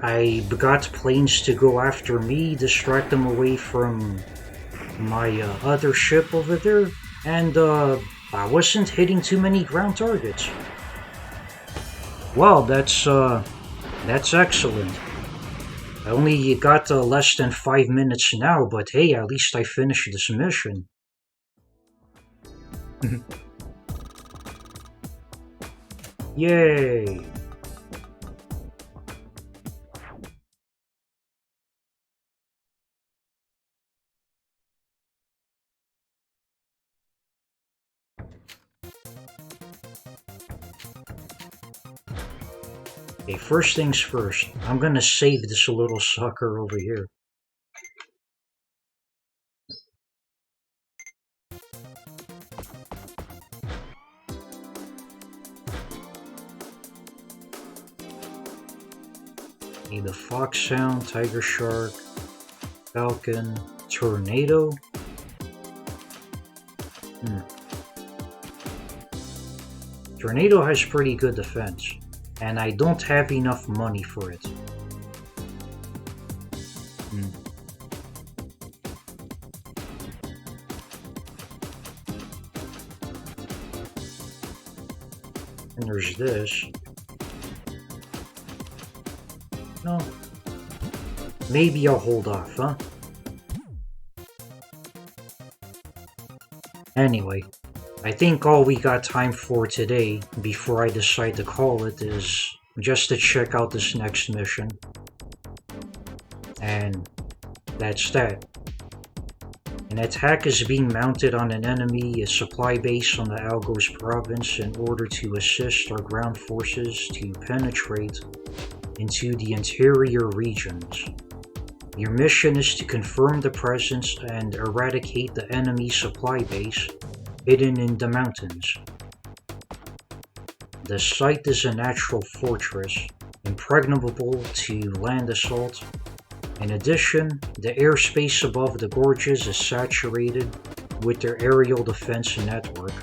S1: I got planes to go after me, distract them away from my other ship over there, and I wasn't hitting too many ground targets. Well, that's excellent. I only got less than 5 minutes now, but hey, at least I finished this mission. Yay! Okay, first things first, I'm gonna save this little sucker over here. Okay, the fox sound, tiger shark, falcon, tornado. Tornado has pretty good defense, and I don't have enough money for it. And there's this. No. Maybe I'll hold off, huh? Anyway, I think all we got time for today, before I decide to call it, is just to check out this next mission. And that's that. An attack is being mounted on an enemy supply base on the Algos province in order to assist our ground forces to penetrate into the interior regions. Your mission is to confirm the presence and eradicate the enemy supply base hidden in the mountains. The site is a natural fortress, impregnable to land assault. In addition, the airspace above the gorges is saturated with their aerial defense network.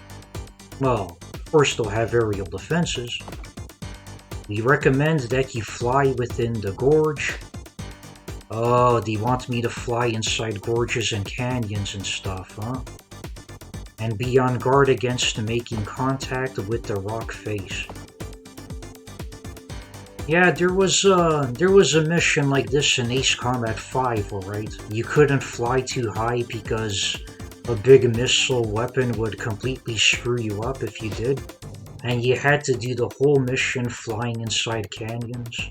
S1: Well, of course they'll have aerial defenses. We recommend that you fly within the gorge. Oh, they want me to fly inside gorges and canyons and stuff, huh? And be on guard against making contact with the rock face. Yeah, there was a mission like this in Ace Combat 5, alright? You couldn't fly too high because a big missile weapon would completely screw you up if you did. And you had to do the whole mission flying inside canyons.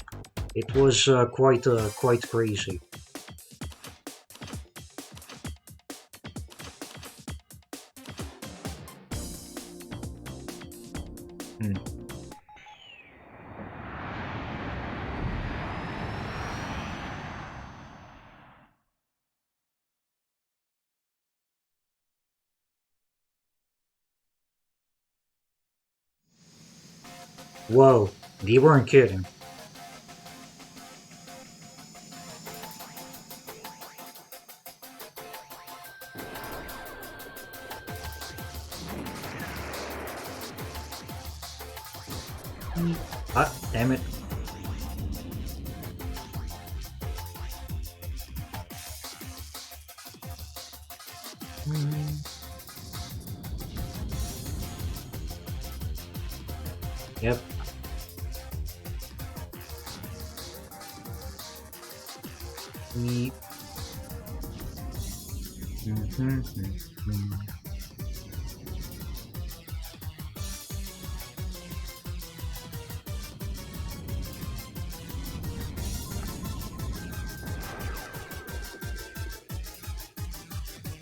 S1: It was quite crazy. Whoa, they weren't kidding. Ah, damn it. Yep. Yeep.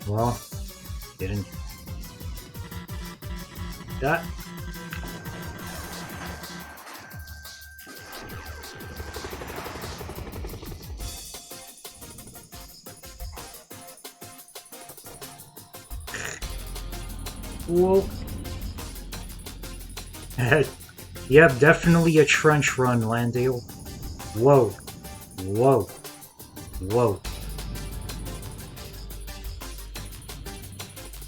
S1: Well, didn't. That. Whoa. Yep, definitely a trench run, Landale. Whoa. Whoa. Whoa.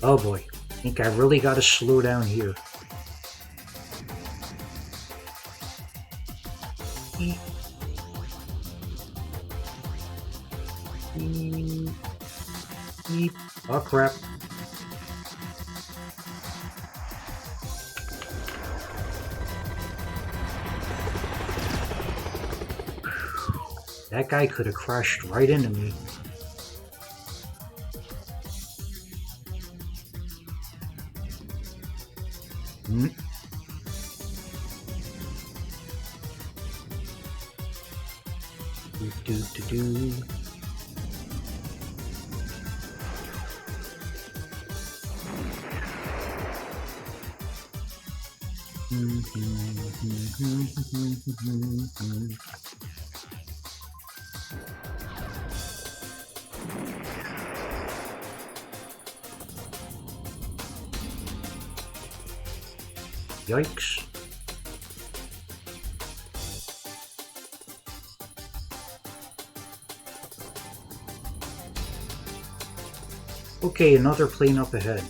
S1: Oh boy. I think I really gotta slow down here. Eep. Eep. Eep. Oh crap. That guy could have crashed right into me. Hmm. Do. Yikes. Okay, another plane up ahead.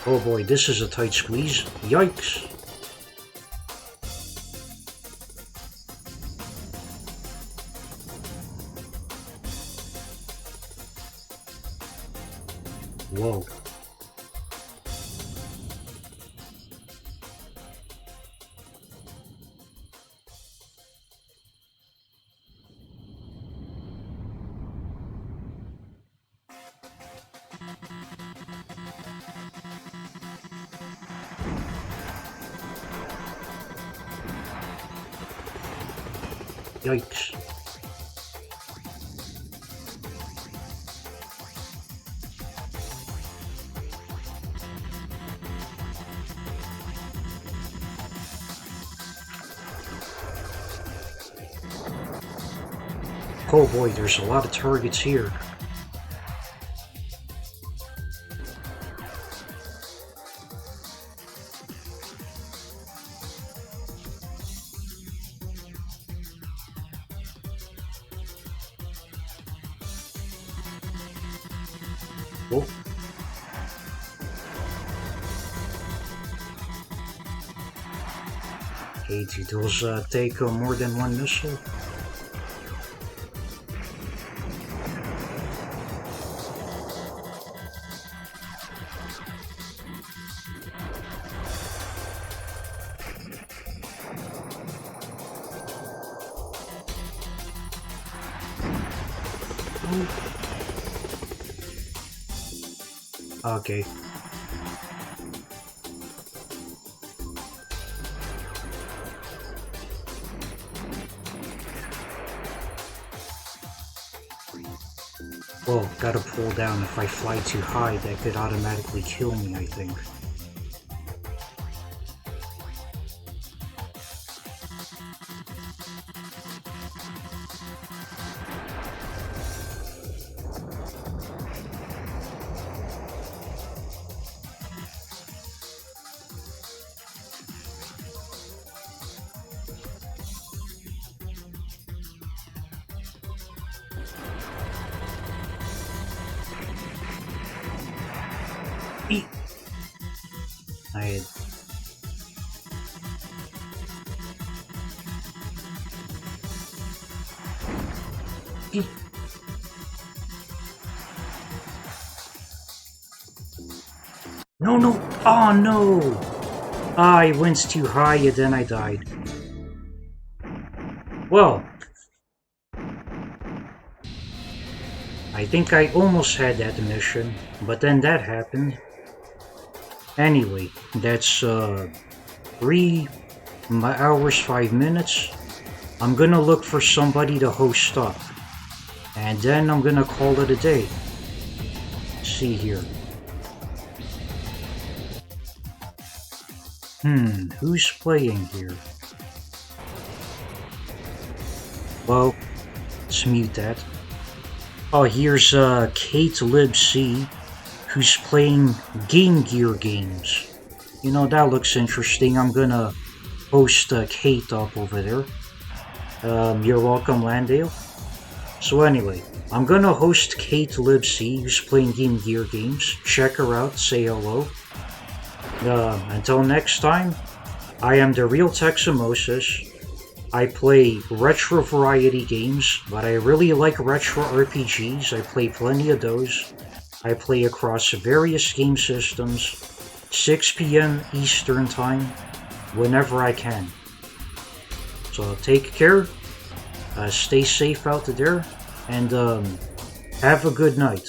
S1: Oh boy, this is a tight squeeze. Yikes. Whoa. Yikes. Oh boy, there's a lot of targets here. Oh. Okay, do those take more than one missile? Okay. Whoa, gotta pull down. If I fly too high, that could automatically kill me, I think. I... No, no! Oh, no! I went too high and then I died. Well, I think I almost had that mission, but then that happened. Anyway, that's 3 hours 5 minutes. I'm gonna look for somebody to host up, and then I'm gonna call it a day. Let's see here. Who's playing here? Well, let's mute that. Oh, here's Kate LibC, who's playing Game Gear games. You know, that looks interesting. I'm gonna host Kate up over there. You're welcome, Landale. So anyway, I'm gonna host Kate LibC, who's playing Game Gear games. Check her out, say hello. Until next time, I am the real Texamosis. I play retro variety games, but I really like retro RPGs. I play plenty of those. I play across various game systems. 6 p.m. Eastern Time, whenever I can. So take care, stay safe out there, and have a good night.